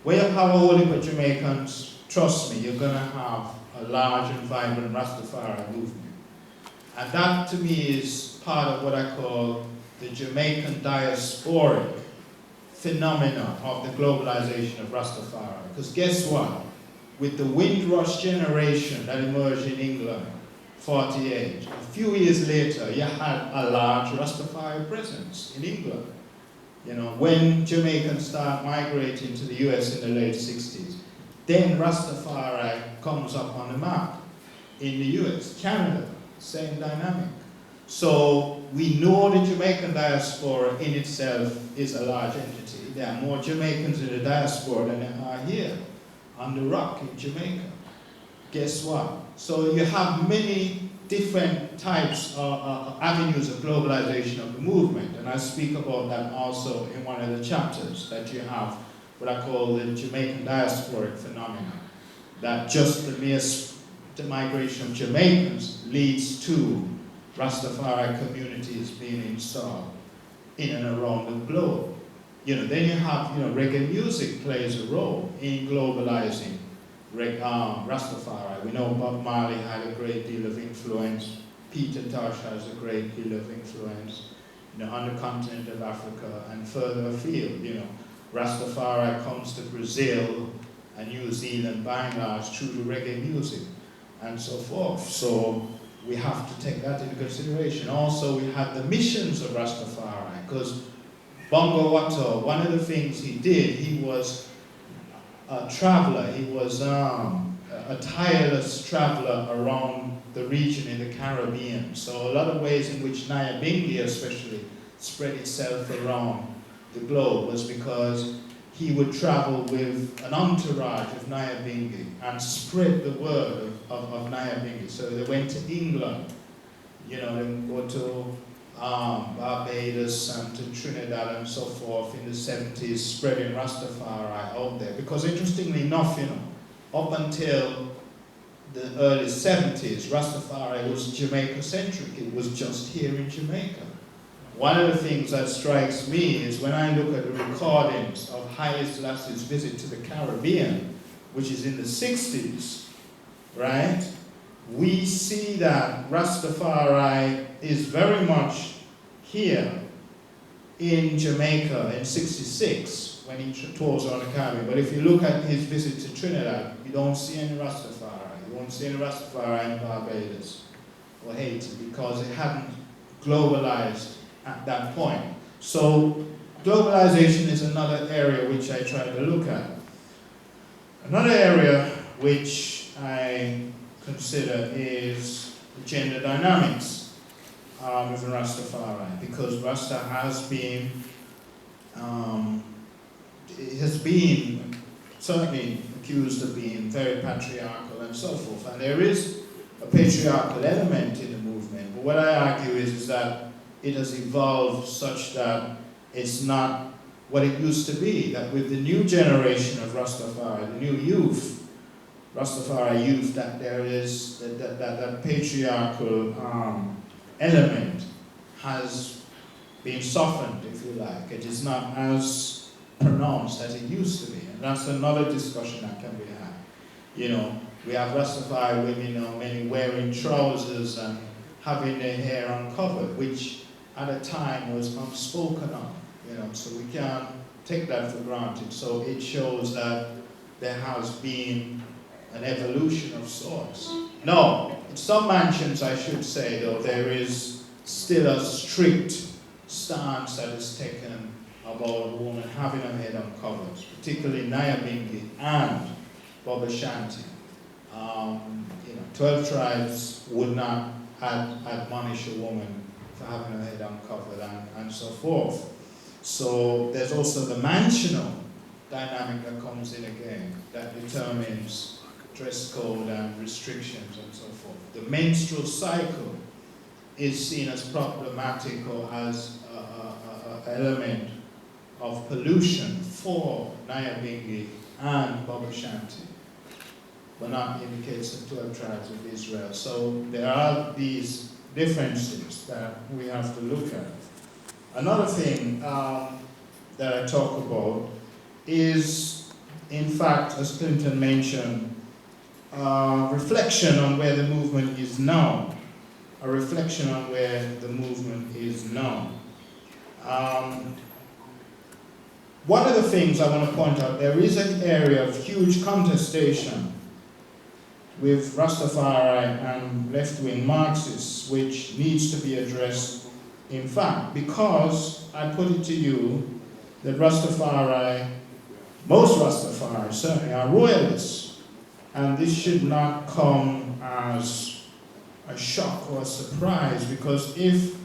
where you have a whole heap of Jamaicans, trust me, you're gonna have a large and vibrant Rastafari movement. And that to me is part of what I call the Jamaican diasporic phenomena of the globalization of Rastafari. Because guess what? With the Windrush generation that emerged in England, 48, a few years later, you had a large Rastafari presence in England. When Jamaicans start migrating to the US in the late 60s, then Rastafari comes up on the map in the US, Canada, same dynamic. So we know the Jamaican diaspora in itself is a large entity. There are more Jamaicans in the diaspora than there are here on the rock in Jamaica. Guess what? So you have many different types of avenues of globalization of the movement, and I speak about that also in one of the chapters, that you have what I call the Jamaican diasporic phenomena, that just the migration of Jamaicans leads to Rastafari communities being installed in and around the globe. Then you have, reggae music plays a role in globalizing Rastafari. We know Bob Marley had a great deal of influence. Peter Tosh has a great deal of influence, on the continent of Africa and further afield. Rastafari comes to Brazil and New Zealand by and large through the reggae music and so forth. So we have to take that into consideration. Also, we have the missions of Rastafari, because Bongo Watto, one of the things he did, he was a traveler. He was a tireless traveler around the region in the Caribbean. So a lot of ways in which Nyabingi especially spread itself around the globe was because he would travel with an entourage of Nyabingi and spread the word of Nyabingi. So they went to England, they go to Barbados and to Trinidad and so forth in the 70s, spreading Rastafari out there. Because interestingly enough, up until the early 70s, Rastafari was Jamaica-centric. It was just here in Jamaica. One of the things that strikes me is when I look at the recordings of Haile Selassie's visit to the Caribbean, which is in the 60s, right? We see that Rastafari is very much here in Jamaica in 66 when he tours on the Caribbean. But if you look at his visit to Trinidad, you don't see any Rastafari. You won't see any Rastafari in Barbados or Haiti because it hadn't globalized at that point. So globalization is another area which I try to look at. Another area which I consider is gender dynamics within Rastafari, because Rasta has been certainly accused of being very patriarchal and so forth, and there is a patriarchal element in the movement, but what I argue is that it has evolved such that it's not what it used to be, that with the new generation of Rastafari, the new youth, Rastafari youth, that there is that patriarchal element has been softened, if you like. It is not as pronounced as it used to be, and that's another discussion that can be had. You know, we have Rastafari women, you know, many wearing trousers and having their hair uncovered, which at a time was unspoken of, you know, so we can't take that for granted. So it shows that there has been an evolution of sorts. No, in some mansions, I should say, though, there is still a strict stance that is taken about a woman having her head uncovered, particularly Nyabingi and Boba Shanti. 12 tribes would not admonish a woman for having her head uncovered and so forth. So there's also the mansional dynamic that comes in again that determines dress code and restrictions and so forth. The menstrual cycle is seen as problematic or as an element of pollution for Nyabingi and Boba Shanti, but not in the case of 12 tribes of Israel. So there are these differences that we have to look at. Another thing that I talk about is, in fact, as Clinton mentioned, reflection on where the movement is now. A reflection on where the movement is now. One of the things I want to point out, there is an area of huge contestation with Rastafari and left-wing Marxists, which needs to be addressed, in fact, because I put it to you that Rastafari, most Rastafari certainly are royalists, and this should not come as a shock or a surprise, because if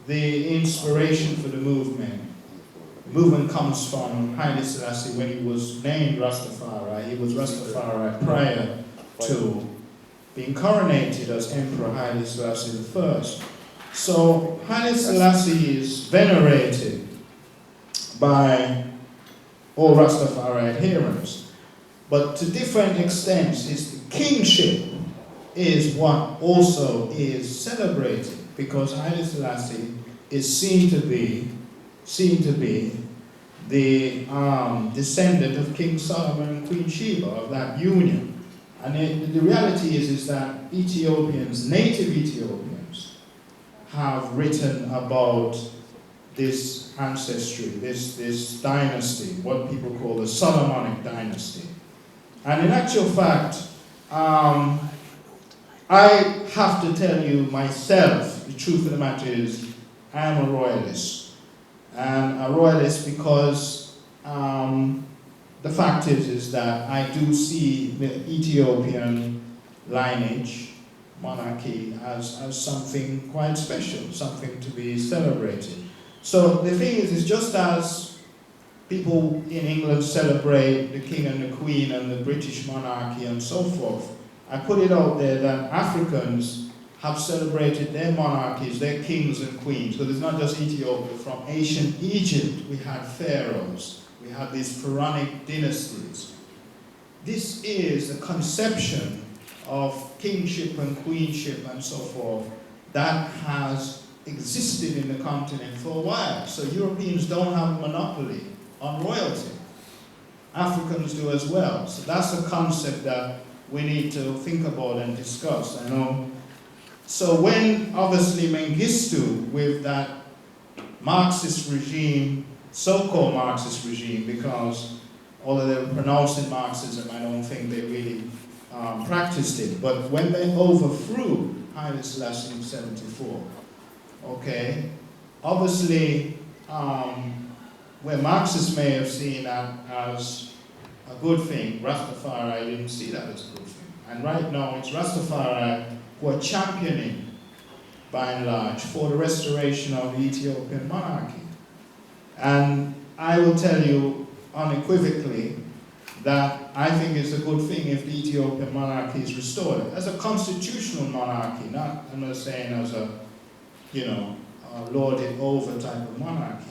the inspiration for the movement comes from Haile Selassie when he was named Rastafari. He was Rastafari prior to being coronated as Emperor Haile Selassie I. So Haile Selassie is venerated by all Rastafari adherents, but to different extents. His kingship is what also is celebrated, because Haile Selassie is seen to be the descendant of King Solomon and Queen Sheba, of that union. And the reality is that Ethiopians, native Ethiopians, have written about this ancestry, this dynasty, what people call the Solomonic dynasty. And in actual fact, I have to tell you myself, the truth of the matter is, I am a royalist. And a royalist because the fact is that I do see the Ethiopian lineage, monarchy, as something quite special, something to be celebrated. So the thing is just as people in England celebrate the king and the queen and the British monarchy and so forth, I put it out there that Africans have celebrated their monarchies, their kings and queens, because it's not just Ethiopia. From ancient Egypt, we had pharaohs, we had these pharaonic dynasties. This is a conception of kingship and queenship and so forth that has existed in the continent for a while. So Europeans don't have a monopoly on royalty. Africans do as well. So that's a concept that we need to think about and discuss. I know. So when obviously Mengistu, with that Marxist regime, so-called Marxist regime, because although they were pronouncing Marxism, I don't think they really practiced it. But when they overthrew Haile Selassie in 74, okay, obviously, where Marxists may have seen that as a good thing, Rastafari didn't see that as a good thing. And right now, it's Rastafari who are championing, by and large, for the restoration of the Ethiopian monarchy. And I will tell you unequivocally that I think it's a good thing if the Ethiopian monarchy is restored. As a constitutional monarchy, not, I'm not saying as a, lorded over type of monarchy.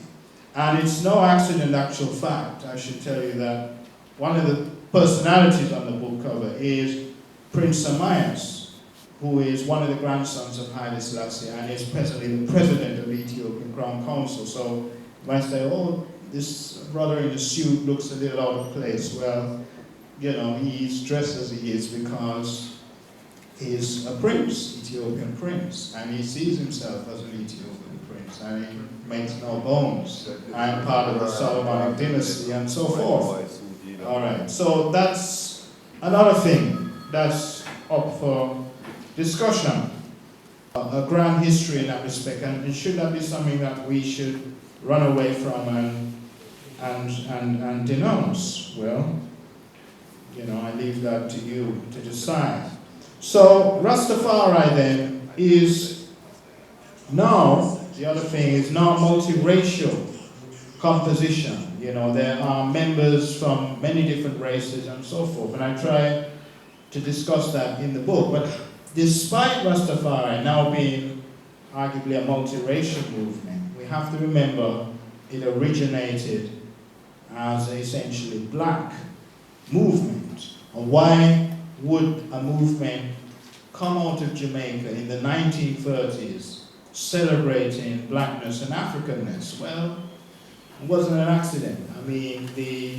And it's no accident, actual fact, I should tell you that one of the personalities on the book cover is Prince Amias, who is one of the grandsons of Haile Selassie and is presently the president of the Ethiopian Crown Council. So you might say, oh, this brother in the suit looks a little out of place. Well, he's dressed as he is because he's a prince, Ethiopian prince, and he sees himself as an Ethiopian prince, and he makes no bones. I'm part of the Solomonic dynasty and so forth. All right, so that's another thing that's up for discussion. A grand history in that respect, and should that be something that we should run away from and denounce? Well, I leave that to you to decide. So Rastafari then is now, the other thing is now multiracial composition. There are members from many different races and so forth, and I try to discuss that in the book. But despite Rastafari now being arguably a multiracial movement, we have to remember it originated as an essentially black movement. And why would a movement come out of Jamaica in the 1930s celebrating blackness and Africanness? Well, it wasn't an accident. I mean, the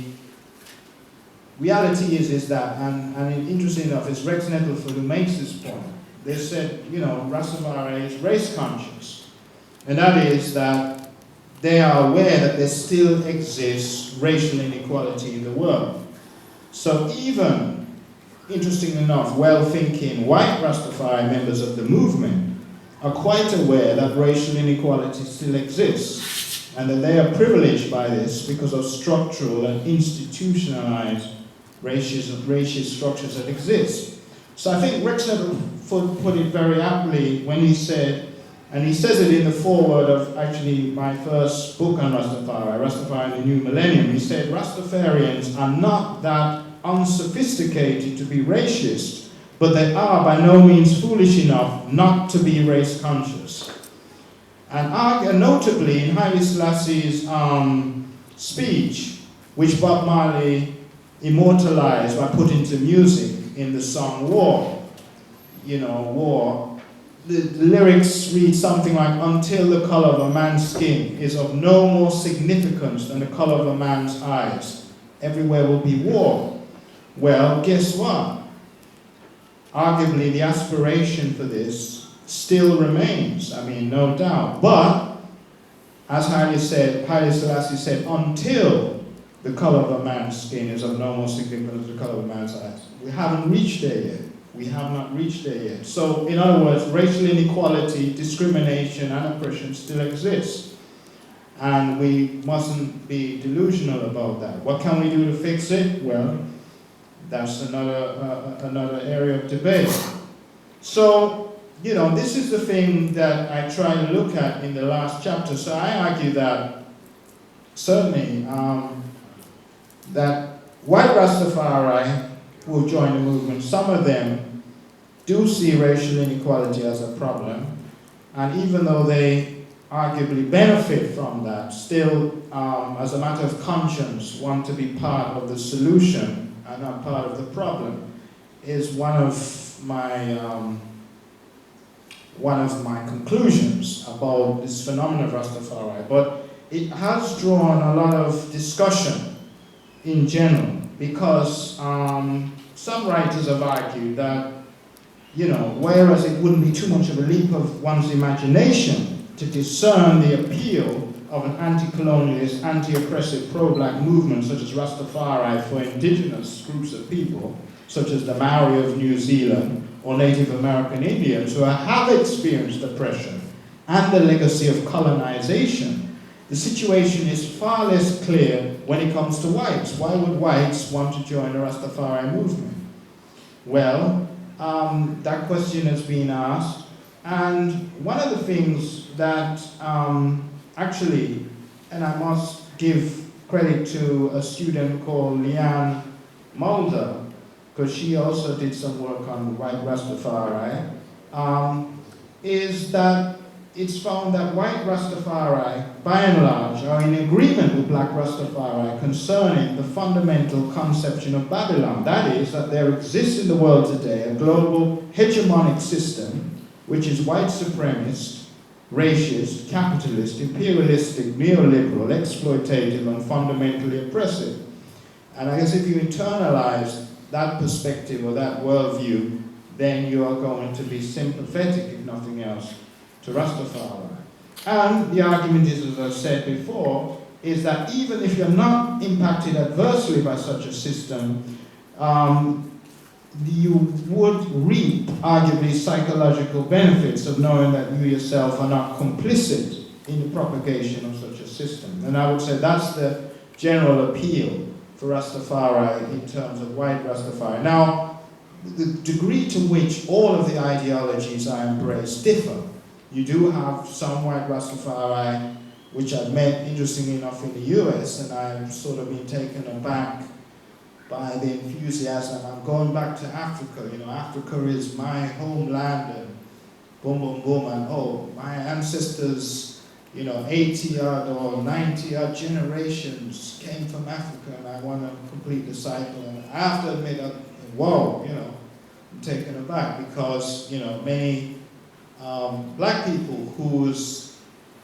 reality is that, and interesting enough, it's Rex Nettleford who makes this point. They said, Rastafari is race conscious. And that is that they are aware that there still exists racial inequality in the world. So even, interesting enough, well-thinking white Rastafari members of the movement are quite aware that racial inequality still exists, and that they are privileged by this because of structural and institutionalized racist structures that exist. So I think Rex Nettleford put it very aptly when he said, and he says it in the foreword of actually my first book on Rastafari, Rastafari and the New Millennium. He said, Rastafarians are not that unsophisticated to be racist, but they are by no means foolish enough not to be race conscious. And notably in Haile Selassie's speech, which Bob Marley immortalized by putting to music in the song War, War, the lyrics read something like, until the color of a man's skin is of no more significance than the color of a man's eyes, everywhere will be war. Well, guess what? Arguably, the aspiration for this still remains, no doubt. But, as Haile Selassie said, until the color of a man's skin is of no more significance than the color of a man's eyes. We haven't reached there yet. We have not reached there yet. So, in other words, racial inequality, discrimination, and oppression still exists. And we mustn't be delusional about that. What can we do to fix it? Well, that's another area of debate. So, this is the thing that I try to look at in the last chapter. So I argue that certainly that white Rastafari who have joined the movement, some of them do see racial inequality as a problem, and even though they arguably benefit from that, still, as a matter of conscience, want to be part of the solution and not part of the problem, is one of my conclusions about this phenomenon of Rastafari. But it has drawn a lot of discussion in general. because some writers have argued that, whereas it wouldn't be too much of a leap of one's imagination to discern the appeal of an anti-colonialist, anti-oppressive, pro-black movement such as Rastafari for indigenous groups of people, such as the Maori of New Zealand or Native American Indians who have experienced oppression and the legacy of colonization, the situation is far less clear when it comes to whites. Why would whites want to join the Rastafari movement? Well, that question has been asked, and one of the things that actually, and I must give credit to a student called Leanne Mulder, because she also did some work on white Rastafari, is that it's found that white Rastafari, by and large, are in agreement with black Rastafari concerning the fundamental conception of Babylon. That is, that there exists in the world today a global hegemonic system which is white supremacist, racist, capitalist, imperialistic, neoliberal, exploitative, and fundamentally oppressive. And I guess if you internalize that perspective or that worldview, then you are going to be sympathetic, if nothing else, to Rastafari. And the argument is, as I've said before, is that even if you're not impacted adversely by such a system, you would reap, arguably, psychological benefits of knowing that you yourself are not complicit in the propagation of such a system. And I would say that's the general appeal for Rastafari in terms of white Rastafari. Now, the degree to which all of the ideologies are embraced differ. You do have some white Rastafari, which I've met, interestingly enough, in the US, and I've sort of been taken aback by the enthusiasm. I'm going back to Africa. Africa is my homeland, and boom, boom, boom, and oh, my ancestors, 80-odd or 90-odd generations came from Africa, and I want to complete the cycle. And I have to admit, whoa, I'm taken aback because, many black people whose,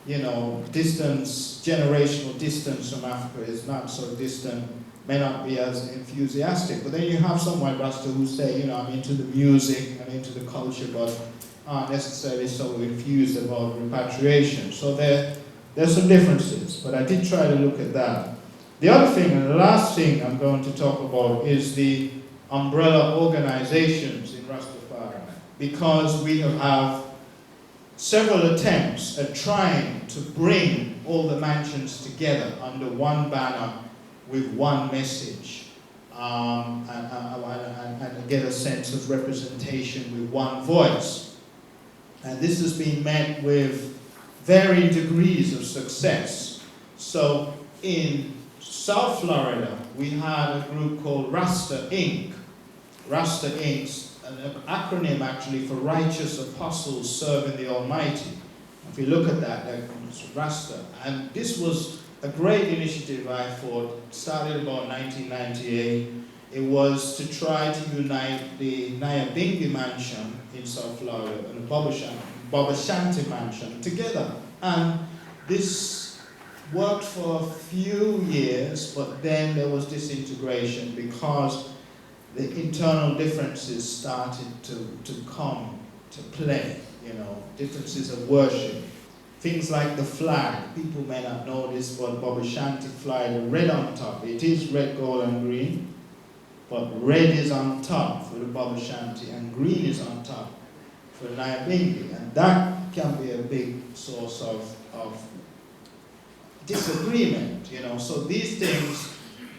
generational distance from Africa is not so distant, may not be as enthusiastic. But then you have some white Rasta who say, I'm into the music and into the culture, but aren't necessarily so infused about repatriation. So there's some differences, but I did try to look at that. The other thing, and the last thing I'm going to talk about, is the umbrella organizations in Rastafari, because we have several attempts at trying to bring all the mansions together under one banner with one message, and get a sense of representation with one voice. And this has been met with varying degrees of success. So in South Florida, we had a group called Rasta Inc. Rasta Inc., an acronym actually for Righteous Apostles Serving the Almighty. If you look at that, it's Rasta. And this was a great initiative, I thought, started about 1998. It was to try to unite the Nyabinghi Mansion in South Florida and the Baba Shanti Mansion together. And this worked for a few years, but then there was disintegration because the internal differences started to come to play, differences of worship. Things like the flag, people may not know this, but Baba Shanti flag, the red on top, it is red, gold, and green, but red is on top for the Baba Shanti, and green is on top for the Nyabinghi, and that can be a big source of disagreement, So these things,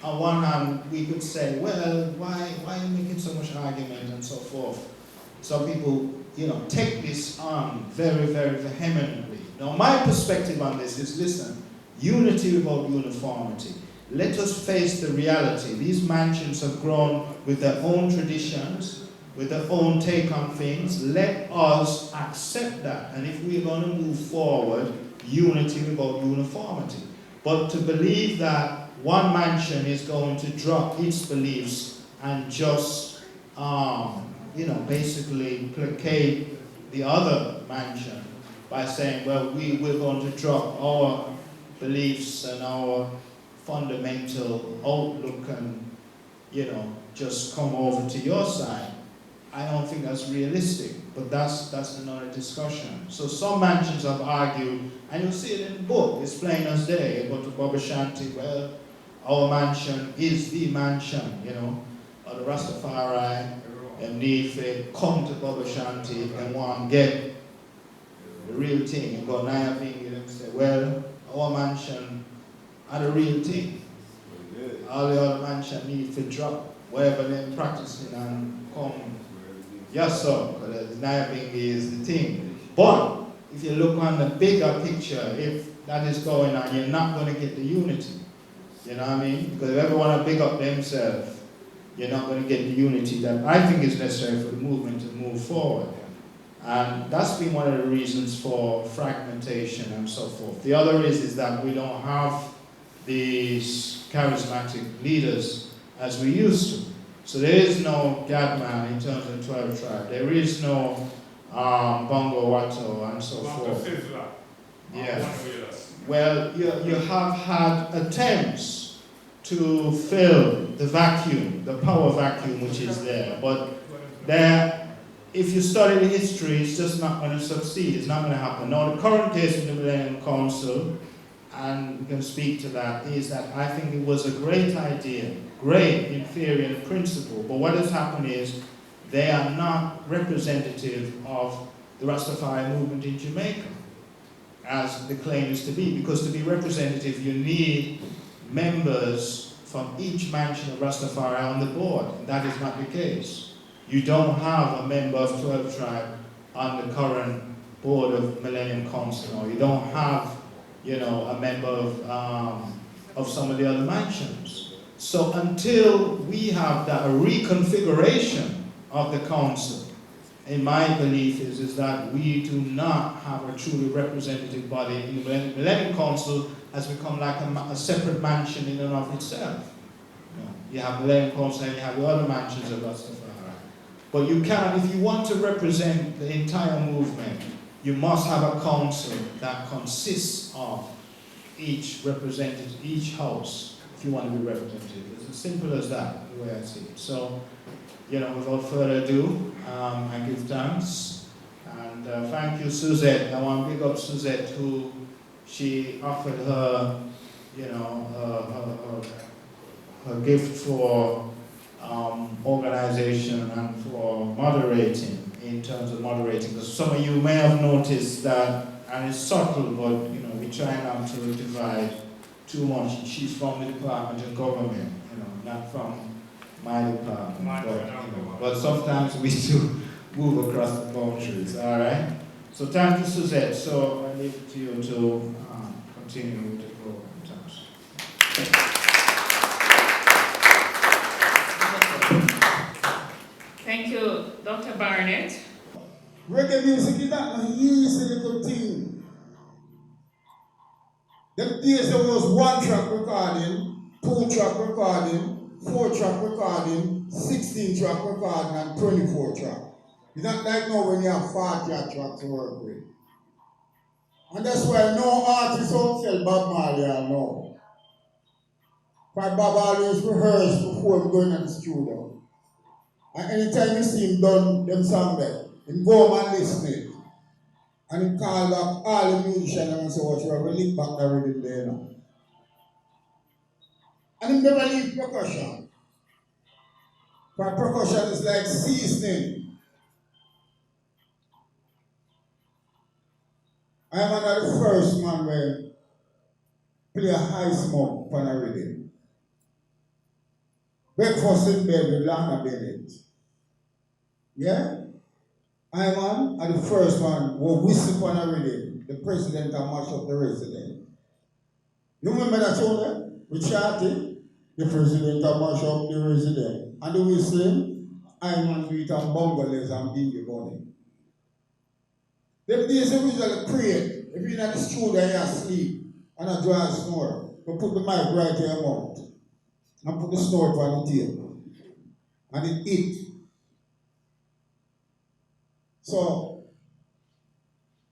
on one hand, we could say, well, why are you making so much argument and so forth? Some people, take this on very, very vehemently. Now, my perspective on this is, listen, unity without uniformity. Let us face the reality. These mansions have grown with their own traditions, with their own take on things. Let us accept that. And if we're going to move forward, unity without uniformity. But to believe that one mansion is going to drop its beliefs and just, basically placate the other mansion by saying, well, we're going to drop our beliefs and our fundamental outlook and just come over to your side. I don't think that's realistic, but that's another discussion. So some mansions have argued, and you'll see it in the book, it's plain as day, about the Baba Shanti, well, our mansion is the mansion, or the Rastafari, and need to come to Baba Shanti and want to get the real thing, and go Naya Bingi and say, well, our mansion are the real thing. All the other mansion need to drop whatever they're practicing and come. Yes, sir, because the Naya Bingi is the thing. But if you look on the bigger picture, if that is going on, you're not going to get the unity. You know what I mean? Because if everyone will big up themselves, you're not going to get the unity that I think is necessary for the movement to move forward. And that's been one of the reasons for fragmentation and so forth. The other is that we don't have these charismatic leaders as we used to. So there is no Gadman in terms of 12 tribe. There is no Bongo Watto and so forth. Yeah. Well, you have had attempts to fill the vacuum, the power vacuum which is there. But there, if you study the history, it's just not going to succeed. It's not going to happen. Now, the current case in the Millennium Council, and we can speak to that, is that I think it was a great idea, great in theory and principle, but what has happened is they are not representative of the Rastafari movement in Jamaica, as the claim is to be, because to be representative you need members from each mansion of Rastafari on the board, and that is not the case. You don't have a member of 12 tribe on the current board of Millennium Council, or you don't have a member of some of the other mansions. So until we have that reconfiguration of the council, in my belief is that we do not have a truly representative body. In the Millennium Council has become like a separate mansion in and of itself. You have the Millennium Council and you have the other mansions of Rastafari. But you cannot, if you want to represent the entire movement, you must have a council that consists of each representative, each house, if you want to be representative. It's as simple as that, the way I see it. So, without further ado, I give thanks. And thank you, Suzette. I want to big up Suzette, who she offered her, her gift for organization and for moderating, in terms of moderating, because some of you may have noticed that, and it's subtle, but we try not to divide too much. She's from the Department of Government, not from my department, but sometimes we do move across the boundaries. All right. So thank you, Suzette. So I leave it to you to continue with the program. Thanks. Thank you, Dr. Barnett. Reggae music is not an easy little thing. Them days there was 1-track recording, 2-track recording, 4-track recording, 16-track recording, and 24-track. It's not like now when you have 40 tracks to work with. And that's why no artist outsell Bob Marley or no. But Bob always rehearse before we go in the studio. And anytime you see him done them song there, him go home and listen it. And he call back all the musicians and say, what you have to link back the rhythm there now. And he never leave percussion. For percussion is like seasoning. I am one of the first man where play a high smoke on a rhythm. Breakfast in bed with Lana Bennett. Yeah? I'm on the first one who whistle on a rhythm. The president can mash up the resident. You remember that show there? We chatting. The president can mash up the resident. And the whistling, I'm on do it on bongles and bingy bunny. Them days we usually create. If you're in the studio and you're asleep and a dry snore, you put the mic right in your mouth and put the snort on the table. And it eat. So,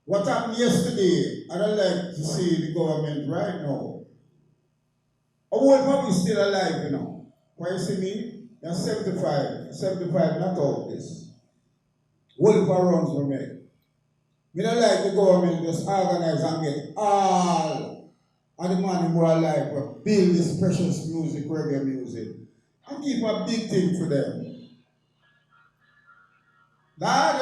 what happened yesterday, I don't like to see the government right now. Our world probably still alive, Why you see me? You're 75 not out this. What if I runs for me? We don't like the government just organize and get all of the money more alive to build this precious music, reggae music, and keep a big thing for them. That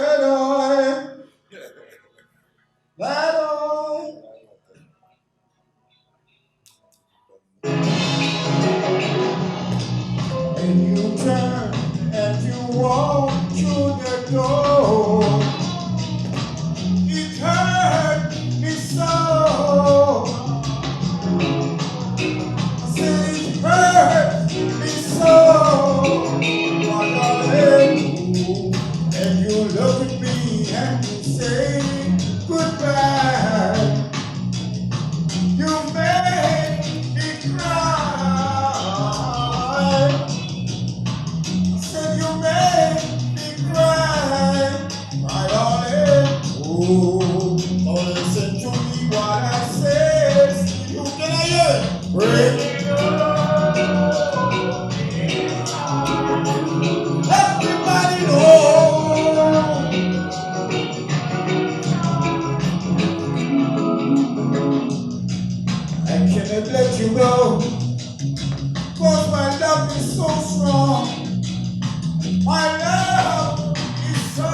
and you turn and you walk through the door. It hurt me so. I said it hurt me so. My darling, and you look at me and you say goodbye. You made me cry. Said you made me cry. My darling, oh, listen to me while I say, you can I hear it? Break it up. Everybody know. I cannot let you go, 'cause my love is so strong. My love is so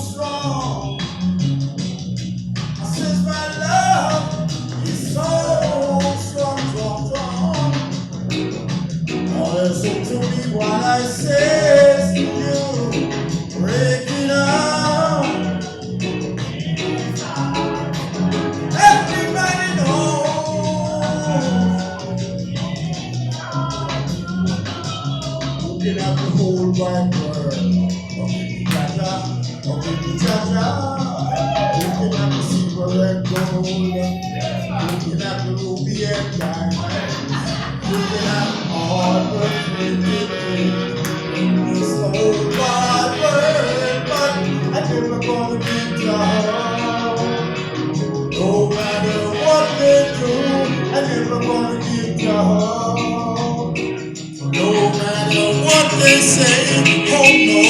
strong. Since my love is so strong. Oh, listen to me while I say to you, break it up. Everybody knows. Looking at the whole wide world. Okay, cha-cha. Looking at the silver and gold. Looking at the ruby and diamond. Looking at all the pretty things in this whole wide world. But I never gonna be down. No matter what they do, I never gonna give you up. No matter what they say, oh no,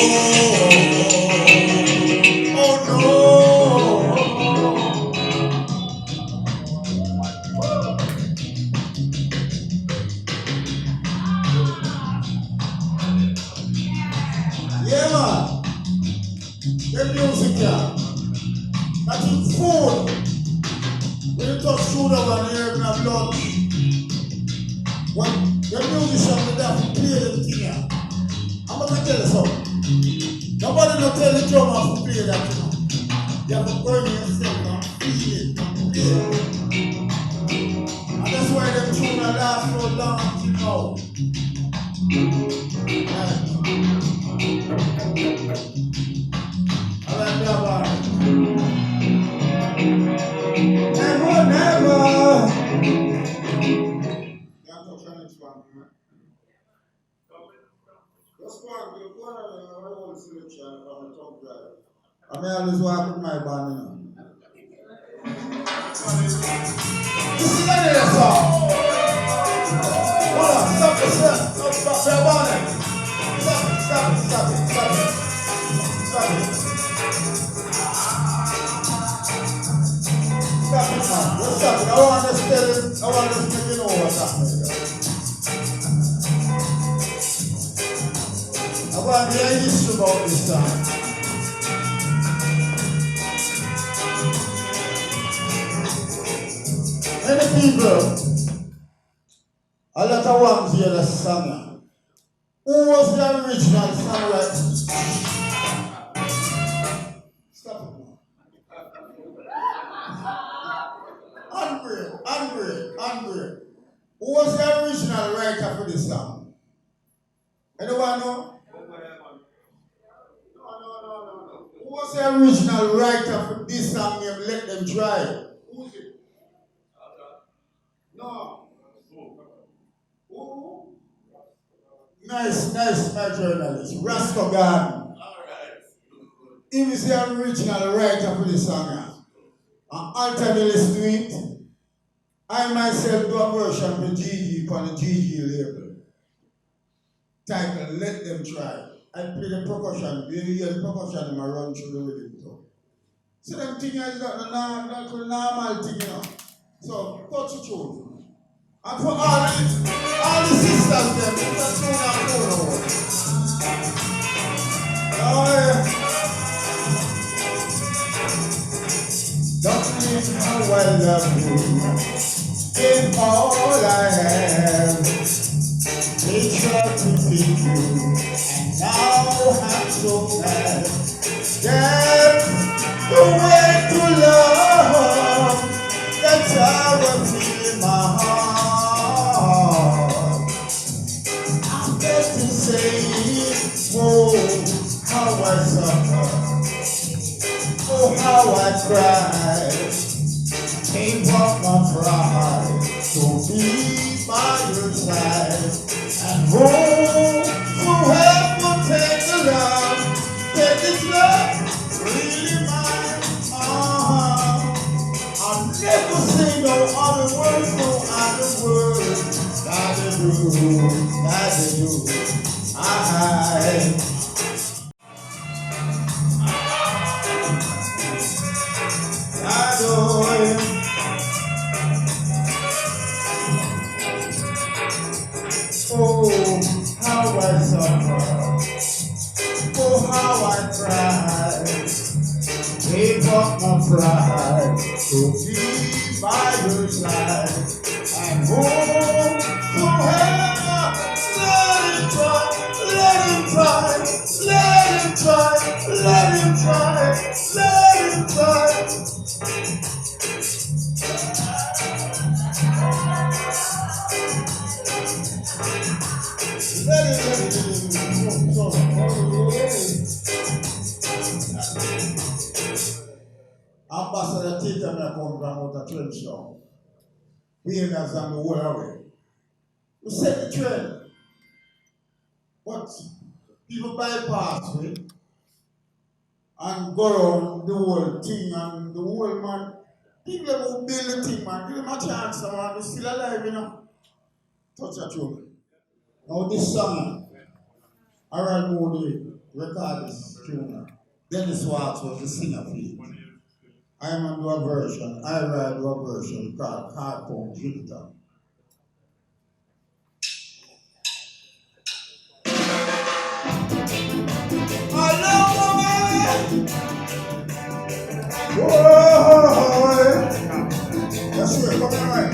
yeah man, the music yeah, that is food. When you touch food over here, you have blood. When the musician will have to play the thing here. I'm gonna tell you something. Nobody will tell the drummer to play that thing. You have to burn yourself and feel it and play it. And that's why them tune will last so long until now. I like that one. Never. I may always walk with my band, you know. This is another song. Hold on, stop it, stop your Barnett. Stop it, man. What's up? I want to tell you, I want to make you know what's happening. I want to hear history about this time. Many people, a lot of ones hear the song. Who was the original songwriter? Stop it now. Andre. Who was the original writer for this song? Anyone know? No. Who was the original writer for this song named Let Them Try? Who's it? No. Who? Nice, my journalist. Rastafari. He was the original writer for this song. And alternately listen to it. I myself do a version for Gigi on the Gigi label. title, Let Them Try. I play the percussion, you hear the percussion and I run through the rhythm too. So them things is not the normal thing, you know. So, touch the truth. And for all the sisters them, put a tune and phone over. Oh yeah. Don't leave how I love you. In all I have, they try to feed you, and now I'm so glad that the way to love, that's how I feel in my heart. I get to say, oh, how I suffer, oh, how I cry. Gave up my pride to be by your side, and whoever take the love, take this love, really mine. I'll never say no other words, no other words. Gotta do. I do. Oh, how I suffer, oh, how I cry, gave up my pride to be by your side, and whoever, let him try, let him try, let him try, let him try, let him try. Ambassador Tita me come from out a train show. We ain't as on the whole away. We set the train. But people bypass me and go around the whole thing and the whole man. People who build the thing, man, give them a chance, man. They're still alive, you know. Touch a tune. Now this song, Harold Moody record this tune. Dennis Watts was the singer for it. I am do a version, I write a version called Cartoon Drifter. Hello, man! Whoa! That's right, come on,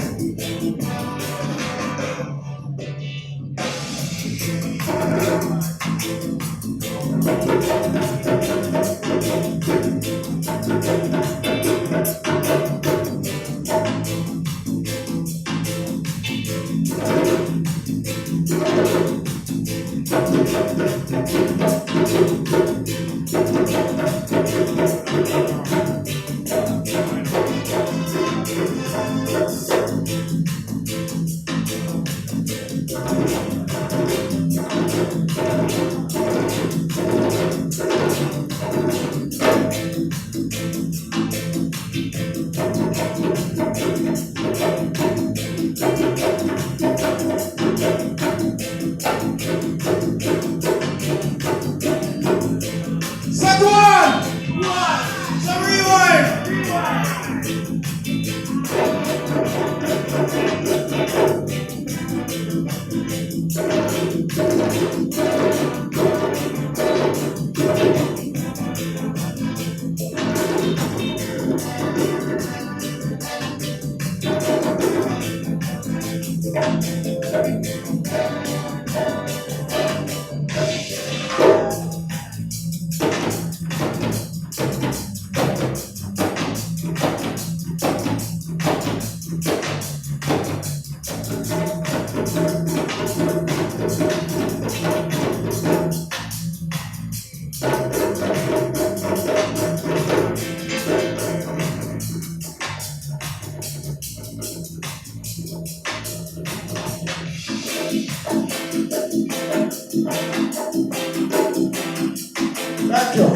Thank you.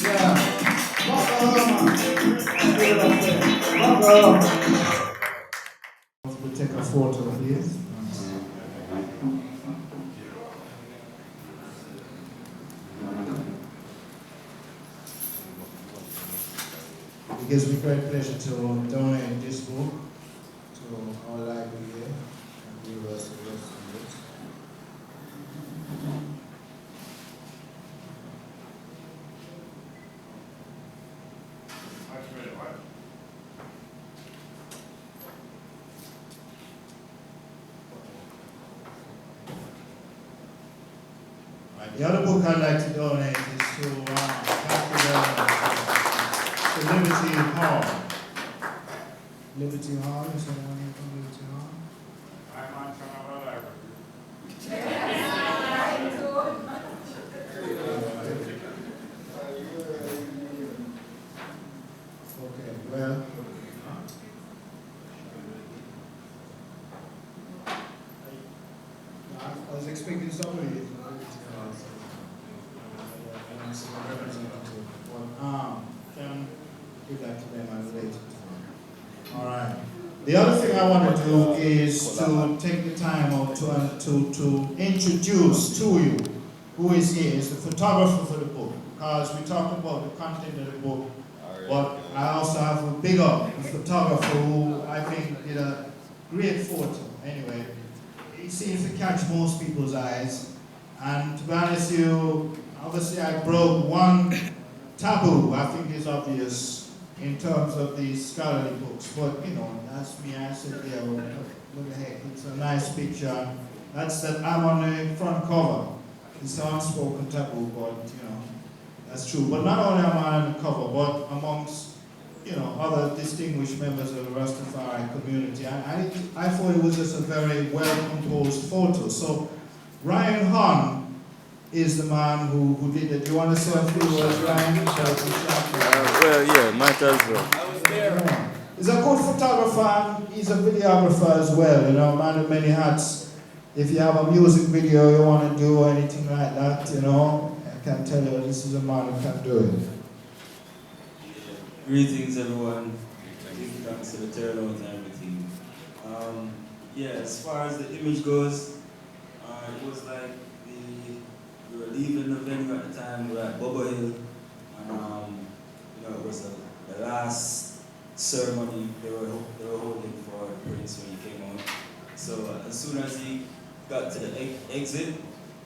Yeah. We'll take a photo, please. It gives me great pleasure to donate this book to our library here and the rest of it. Right, the other book I'd like to donate is to Liberty Hall. Liberty Hall, is there anyone from Liberty Hall? I'm on some of our library. Okay, well, I was expecting somebody from Liberty Hall, so I don't see a representative. But, can give that to them at a later time. All right. The other thing I want to do is to take the time out to introduce to you who is here. Is the photographer for the book, because we talked about the content of the book, but I also have a big up the photographer who I think did a great photo. Anyway, he seems to catch most people's eyes, and to be honest with you, obviously I broke one taboo, I think is obvious in terms of these scholarly books, but you know, that's me, I said, yeah, well, what the heck, it's a nice picture. That's that I'm on the front cover. It's an unspoken taboo, but you know, that's true. But not only am I on the cover, but amongst, you know, other distinguished members of the Rastafari community. I thought it was just a very well-composed photo. So Ryan Hahn is the man who did it. Do you want to say a few words, Ryan? Well, yeah, might as well. I was there. Yeah. He's a good photographer and he's a videographer as well, you know, man of many hats. If you have a music video you want to do or anything like that, you know, I can tell you this is a man who can do it. Greetings, everyone. Thanks to the turnout and everything. Yeah, as far as the image goes, it was like we were leaving the venue at the time. We were at Bubba Hill, and you know, it was the last ceremony they were holding for Prince when he came out. So as soon as he got to the exit,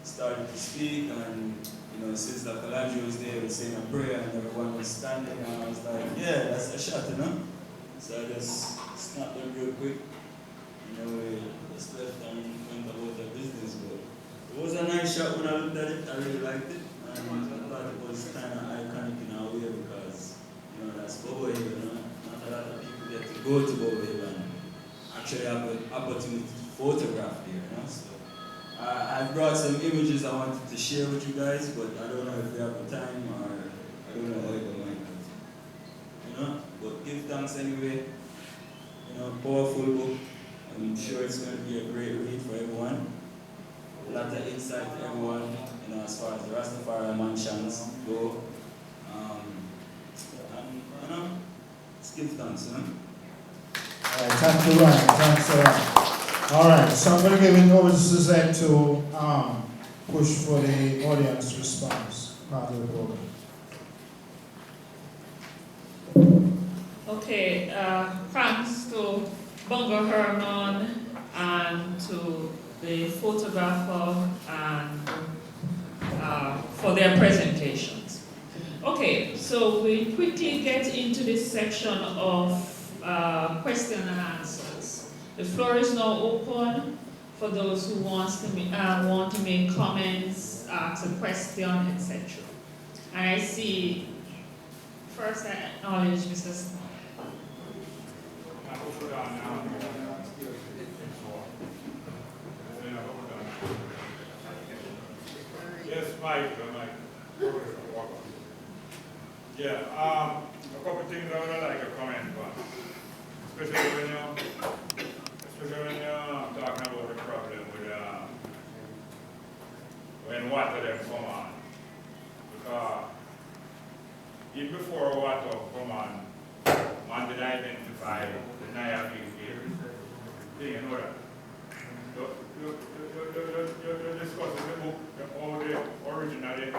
started to speak, and you know, since Dr. Landry was there, we was saying a prayer, and everyone was standing, and I was like, yeah, that's a shot, you know? So I just snapped them real quick. You know, we just left and went about our business, but it was a nice shot when I looked at it. I really liked it, and I thought it was kind of iconic in our way because, you know, that's Bobo Hill, you know? Not a lot of people get to go to Bobo Hill and actually have an opportunity to photograph there, you know? So I brought some images I wanted to share with you guys, but I don't know if we have the time or I don't know how it might be. You know? But give thanks anyway. You know, powerful book. I'm sure it's going to be a great read for everyone. A lot of insight for everyone, you know, as far as the Rastafari mansions go. And, you know, just give thanks, you know? All right, thank you, Ryan. Thanks a lot. All right, so I'm going to give it over to Suzette to push for the audience response part of the program. Okay, thanks to Bunga Herman and to the photographer and for their presentations. Okay, so we quickly get into this section of question and answers. The floor is now open for those who want to make comments, ask a question, etc. And I see, first I acknowledge Mr. Yes, Mike. Yeah, a couple things I would like to comment on, especially when you're talking about the problem with when water them come on, because even before water come on, man did identify the Naya big thing, you know that. You're discussing the book, all the originally,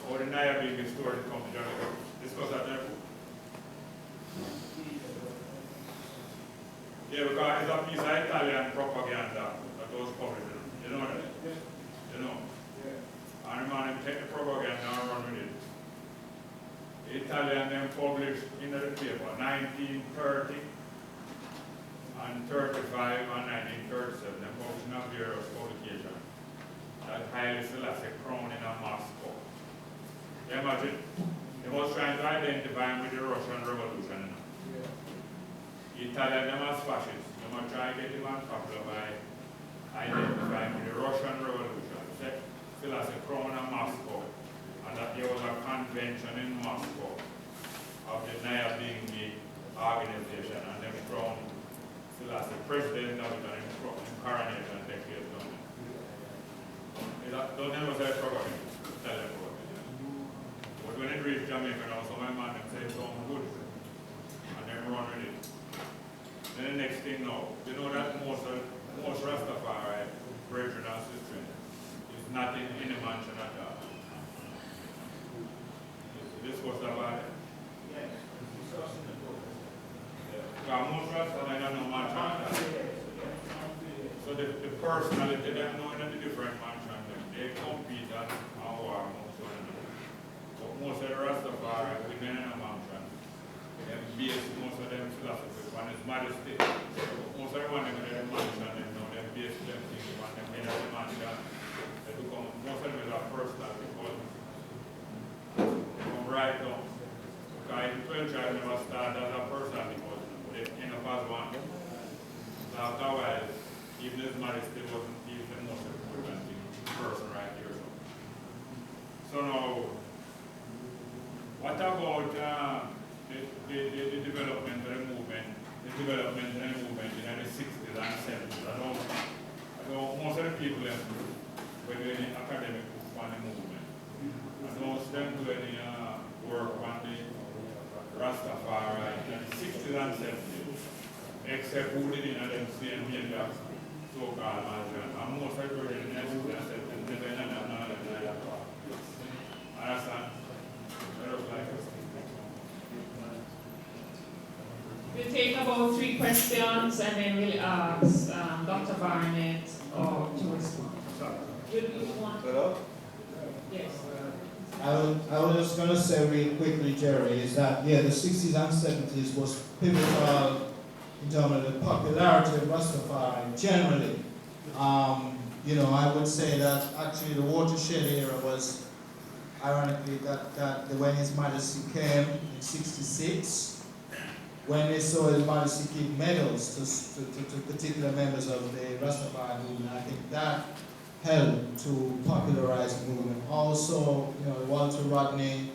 all the Naya big story comes together. Discuss that in the book. Yeah, because it's a piece of Italian propaganda that was published. You know that? You know? And the man take the propaganda and run with it. The Italian then published in the paper 1930 and 35 and 1937. They published in a various publication that Haile Selassie crowned in Moscow. You imagine? They was trying to identify him with the Russian Revolution. The Italian, them as fascists. They were trying to get him unpopular by identifying with the Russian Revolution. Selassie crowned in Moscow. And that there was a convention in Moscow of the Naya being the organization, and then crowned Selassie president of it, and then coronation declared done. Don't never say propaganda. Tell them about it. But when it reached Jamaica now, so my man them say it sounds good. And then run with it. Then the next thing now, you know that most Rastafari, brethren and sisters, is not in any mansion at all. This was about it. Yes. Because most Rastafari don't know mansion at all. So the personality, they know in the different mansion, they compete and war most of them. But most of the Rastafari, we men in a mansion, they base most of them philosophy on his modesty. Most of them in the mansion, they know they base them things on them in the mansion. They become, most of them is a personality because they come right down. Because in 12 tribe never start as a personality, but they end up as one. So after a while, even his modesty wasn't even the most important person right here. So now, what about the development of the movement, in the 60s and 70s? I know most of the people were doing academic on the movement. And most of them do any work on the Rastafari in the 60s and 70s, except who didn't have them see and make that so-called mansion. And most of the people in the 60s and 70s, they didn't have none of that. Understand? We'll take about 3 questions and then we'll ask Dr. Barnett to respond. Will you want? Yes. I was just going to say real quickly, Jerry, is that, yeah, the 60s and 70s was pivotal in terms of the popularity of Rastafari generally. You know, I would say that actually the watershed era was, ironically, that when His Majesty came in 66, when they saw His Majesty give medals to particular members of the Rastafari movement. I think that helped to popularize the movement. Also, you know, the Walter Rodney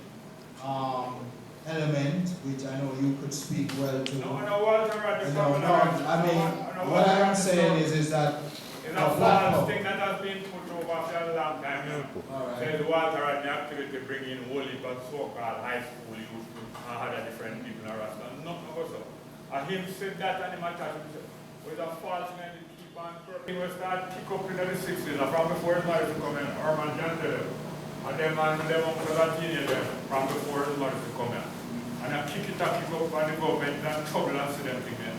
element, which I know you could speak well to. No, Walter Rodney. I mean, what I'm saying is that it's a false thing that has been put over for a long time. You know? Right. There's Walter Rodney activity bringing holy but so-called high school youth to other different people in Rasta. Nothing was so. And him said that and him attached himself. With a false man, he keep on correct. He was start kick up in the 60s, and from before his marriage to come in, Herman Jantel. And them uncles are teenagers from before his marriage to come in. And I kick up on the government and trouble and see them thing then.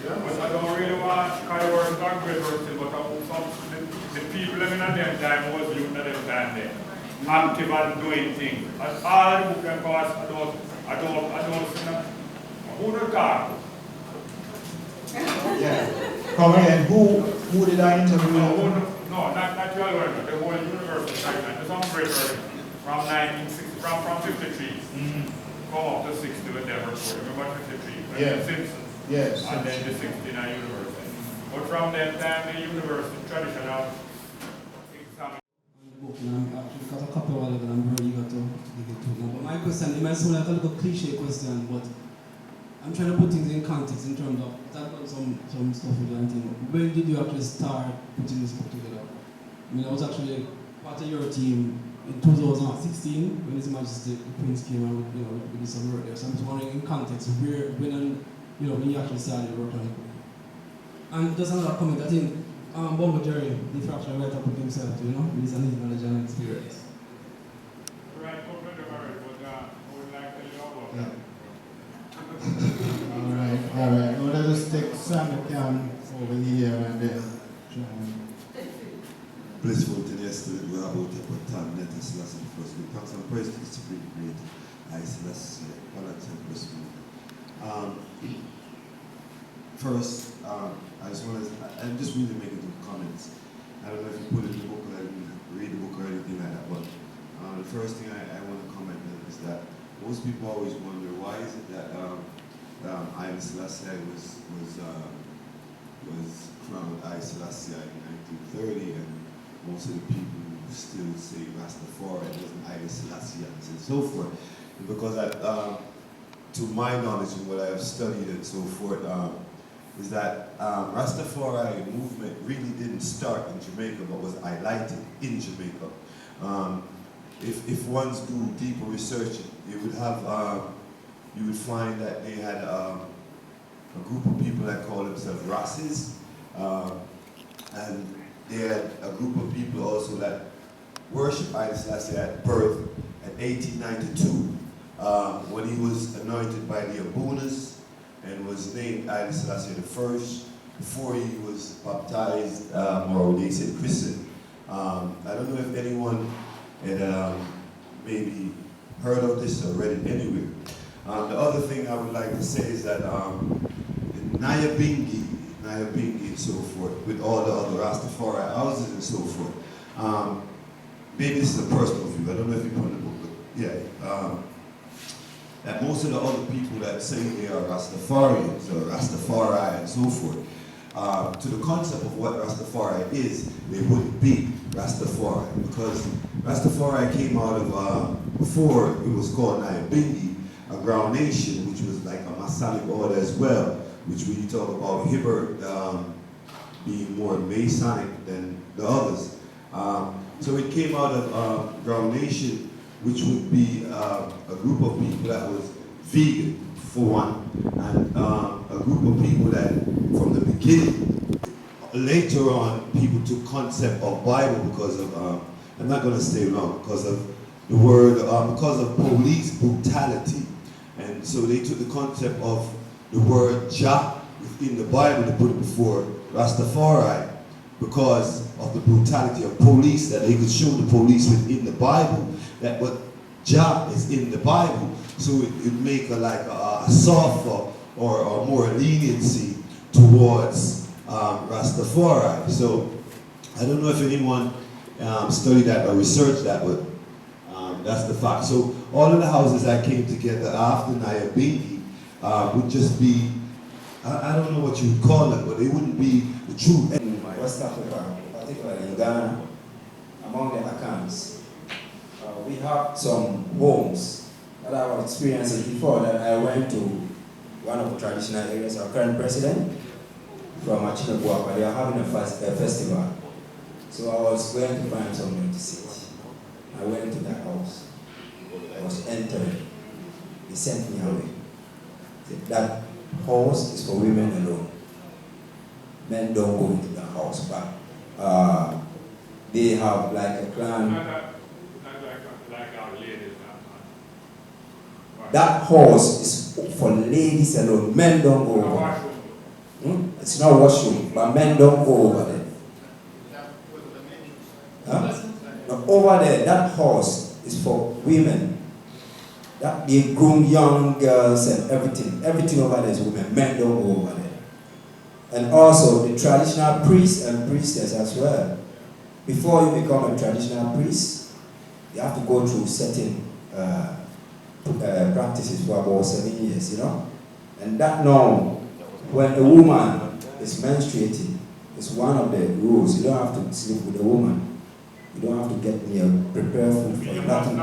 Yeah. But I don't really want to carry words that great words, but the people in them time was youth at them time there. Active and doing things. And all the book and course, I don't see them. Who do talk? Yeah. Come again. Who did I interview? No, not your learner. The whole university segment. There's some great learning from 1960, from 53. Come up to 60 with them report. Remember 53? Yeah. Simpson. Yes. And then the 69 university. But from that time, the university traditional exam. Because a couple of them, I'm very eager to dig into now. But my question, it might sound like a little cliche question, but I'm trying to put things in context in terms of that was some stuff with that thing. When did you actually start putting this book together? I mean, I was actually part of your team in 2016 when His Majesty the Prince came out with, with some work there. So I'm just wondering in context when you actually started working on it. And just another comment, I think Bongo Jerry, the fractional writer, put himself to, with his knowledge and experience. Right, but I would like to tell you about that. All right. Well, let us take get Sam can over here and then John. Blissful to the yesterday, we are about to put Barnett and Selassie first. We thanks and praise to the Supreme Creator. I Selassie, balance and blessing. First, I just want to, I'm just really making some comments. I don't know if you put it in the book or I didn't read the book or anything like that, but the first thing I want to comment on is that most people always wonder why is it that I Selassie was crowned I Selassie in 1930, and most of the people who still say Rastafari wasn't I Selassie and so forth. And because to my knowledge and what I have studied and so forth, is that Rastafari movement really didn't start in Jamaica, but was highlighted in Jamaica. If ones do deeper research, you would have, you would find that they had a group of people that call themselves Rasses, and they had a group of people also that worshiped Haile Selassie at birth at 1892, when he was anointed by the Abunas and was named Haile Selassie I before he was baptized, or they said christened. I don't know if anyone had maybe heard of this or read it anywhere. The other thing I would like to say is that Nyabingi and so forth, with all the other Rastafari houses and so forth. Maybe this is a personal view, I don't know if you put in the book, but yeah. That most of the other people that say they are Rastafarians or Rastafari and so forth, to the concept of what Rastafari is, they wouldn't be Rastafari, because Rastafari came out of, before it was called Nyabingi, a ground nation, which was like a Masonic order as well, which we talk about Hibbert being more Masonic than the others. So it came out of ground nation, which would be a group of people that was vegan, for one, and a group of people that, from the beginning, later on, people took concept of Bible because of, I'm not going to stay long, because of the word, because of police brutality. And so they took the concept of the word Jah within the Bible to put it before Rastafari, because of the brutality of police, that they could show the police within the Bible that what Jah is in the Bible, so it would make a softer or more leniency towards Rastafari. So I don't know if anyone studied that or researched that, but that's the fact. So all of the houses that came together after Nyabingi would just be, I don't know what you would call them, but they wouldn't be the true. In West Africa, particularly in Ghana, among the Akans, we have some homes that I was experiencing before that I went to one of the traditional areas. Our current president from Achinabuapa, they are having a festival. So I was going to find somewhere to sit. I went to that house. I was entering. He sent me away. He said, that house is for women alone. Men don't go into the house, but they have like a clan. That house is for ladies alone. Men don't go over there. It's not washroom, but men don't go over there. Huh? Now, over there, that house is for women. That they groom young girls and everything. Everything over there is women. Men don't go over there. And also the traditional priests and priestess as well. Before you become a traditional priest, you have to go through certain practices for about 7 years, you know. And that now, when a woman is menstruating, it's one of the rules. You don't have to sleep with a woman. You don't have to get near, prepare food for nothing.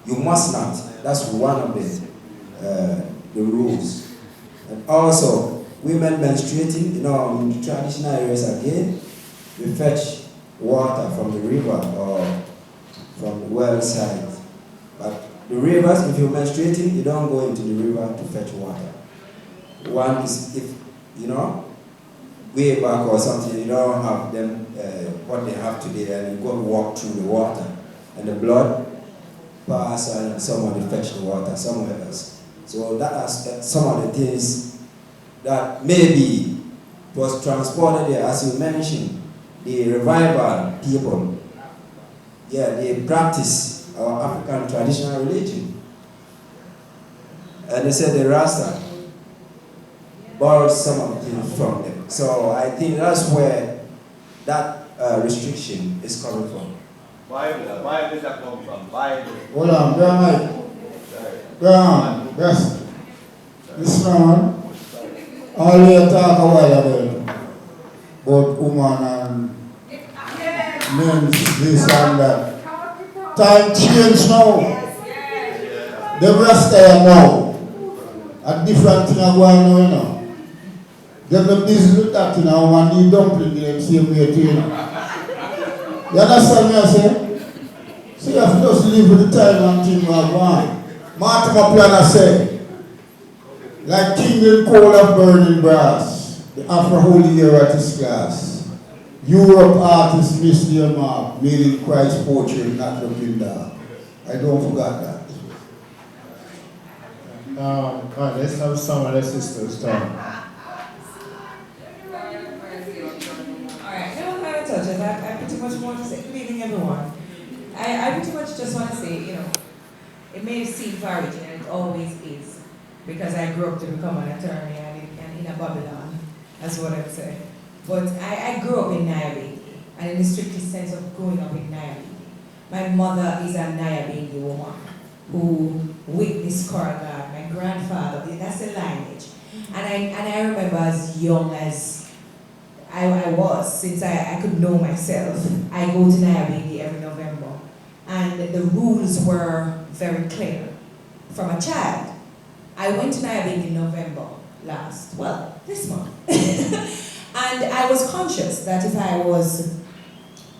You must not. That's one of the rules. And also, women menstruating, you know, in the traditional areas again, we fetch water from the river or from the well side. But the rivers, if you're menstruating, you don't go into the river to fetch water. One is, if, you know, way back or something, you don't have them, what they have today, and you go and walk through the water, and the blood pass and somebody fetch the water somewhere else. So that is some of the things that maybe was transported there, as you mentioned, the revival people. Yeah, they practice our African traditional religion. And they said the Rasta borrowed some of things from them. So I think that's where that restriction is coming from. Bible does that come from? Bible. Hold on, go on, rest. Listen on. All we talk a while about woman and men's this and that. Time change now. The rest there now. A different thing are going on, you know. They're not busy with that, you know, and you dumpling them same way too, you know. You understand me, I say? So you have to just live with the time and things are going. Martin Plan say, like king in coal of burning brass, the Afro Holy Year at his class. Europe artists miss their mark, made in Christ's portrait, not looking dark. I don't forget that. Alright, let's have some of the sisters talk. Alright, no matter touches, I pretty much want to say, good evening everyone. I pretty much just want to say, you know, it may seem far reaching, and it always is, because I grew up to become an attorney and in a Babylon, that's what I would say. But I grew up in Nyabingi, and in the strictest sense of growing up in Nyabingi. My mother is a Nyabingi woman who witnessed Koragad, my grandfather, that's the lineage. And I remember as young as I was, since I could know myself, I go to Nyabingi every November. And the rules were very clear. From a child, I went to Nyabingi in November this month. And I was conscious that if I was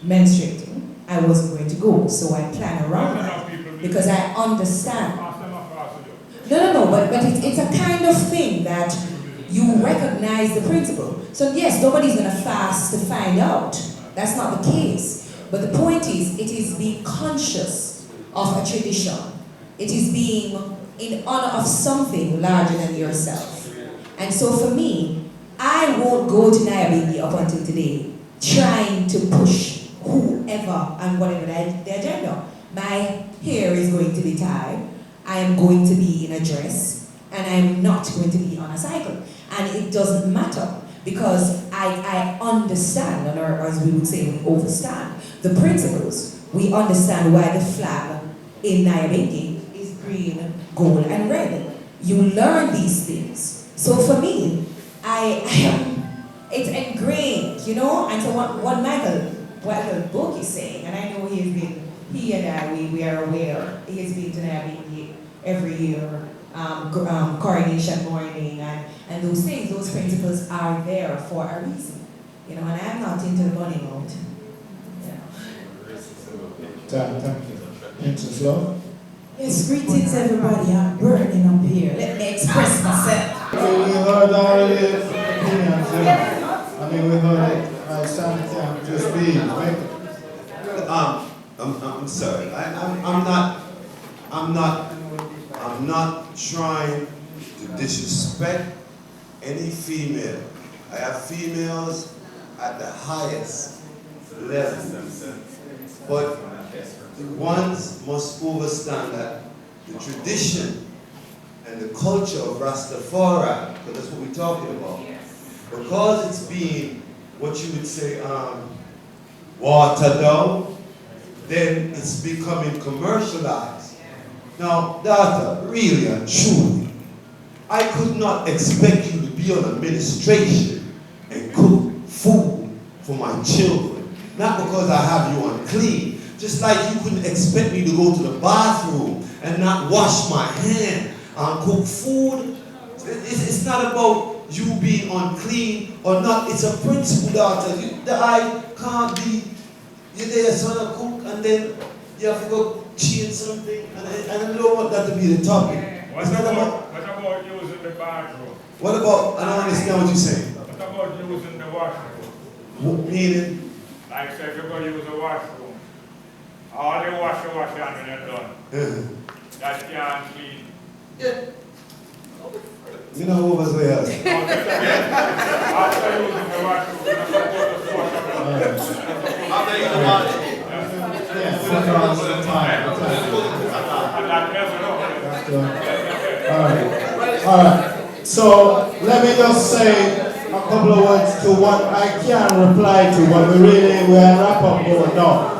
menstruating, I wasn't going to go, so I plan around that because I understand. No, but it's a kind of thing that you recognize the principle. So yes, nobody's going to fast to find out. That's not the case. But the point is, it is being conscious of a tradition. It is being in honor of something larger than yourself. And so for me, I won't go to Nyabingi up until today trying to push whoever and whatever the agenda. My hair is going to be tied, I am going to be in a dress, and I'm not going to be on a cycle. And it doesn't matter because I understand, or as we would say, we understand the principles. We understand why the flag in Nyabingi is green, gold, and red. You learn these things. So for me, it's ingrained, you know. And so what Michael Book is saying, and I know he and I, we are aware, he has been to Nyabingi every year, coronation morning, and those things, those principles are there for a reason, you know. And I'm not into the money mode. Thank you. Princess Love? Yes, greetings everybody. I'm burning up here. Let me express myself. We heard all of the opinions, you know. I mean, we heard it. I stand here just being. I'm sorry. I'm not trying to disrespect any female. I have females at the highest level. But ones must understand that the tradition and the culture of Rastafari, because that's what we're talking about, because it's being what you would say watered down, then it's becoming commercialized. Now, daughter, really and truly, I could not expect you to be on administration and cook food for my children. Not because I have you unclean. Just like you couldn't expect me to go to the bathroom and not wash my hand and cook food. It's not about you being unclean or not. It's a principle, daughter. I can't be, you're there, son, to cook, and then you have to go change something. And I don't want that to be the topic. What about using the bathroom? What about, I don't understand what you're saying. What about using the washroom? Meaning? Like say if you're going to use a washroom, all the wash and when you're done. That can't clean. You know what was there? After using the All right. So let me just say a couple of words to what I can reply to, but we're in wrap-up mode now.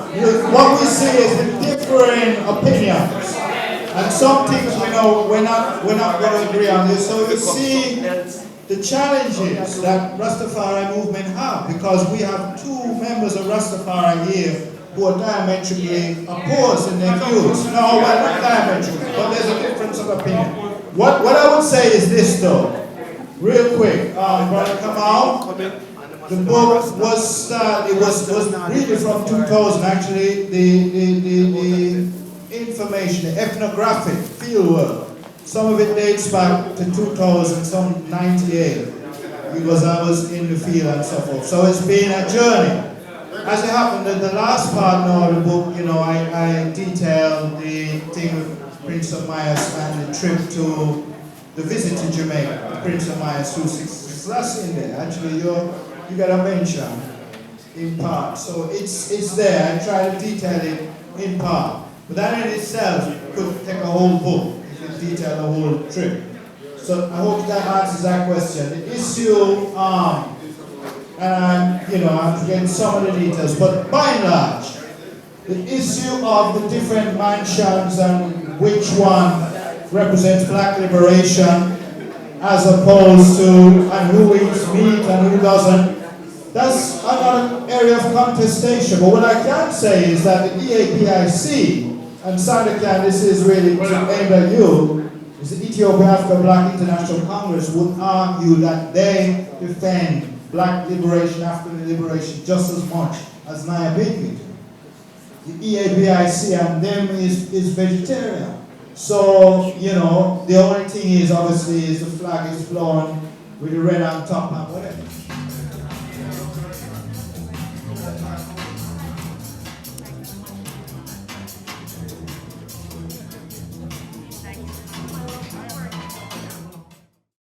What we see is the differing opinions, and some things we know we're not going to agree on this. So you see the challenges that Rastafari movement have, because we have two members of Rastafari here who are diametrically opposed in their views. No, well, not diametrically, but there's a difference of opinion. What I would say is this, though, real quick, Brother Kamal, the book was really from 2000. Actually, the information, the ethnographic field work, some of it dates back to 2000, some 98, because I was in the field and so forth. So it's been a journey. As it happened, the last part now of the book, I detailed the thing with Prince of Mias and the trip to the visit to Jamaica, Prince of Mias 266. That's in there. Actually, you got a mention in part. So it's there. I try to detail it in part. But that in itself could take a whole book if you detail the whole trip. So I hope that answers that question. The issue, and I'm getting some of the details, but by and large, the issue of the different mansions and which one represents black liberation as opposed to and who eats meat and who doesn't, that's another area of contestation. But what I can say is that the EAPIC, and Sandakan, this is really aimed at you, is the Ethiopian African Black International Congress would argue that they defend black liberation, African liberation just as much as Naya Bigby. The EABIC and them is vegetarian. So, the only thing is obviously is the flag is flown with the red on top and whatever.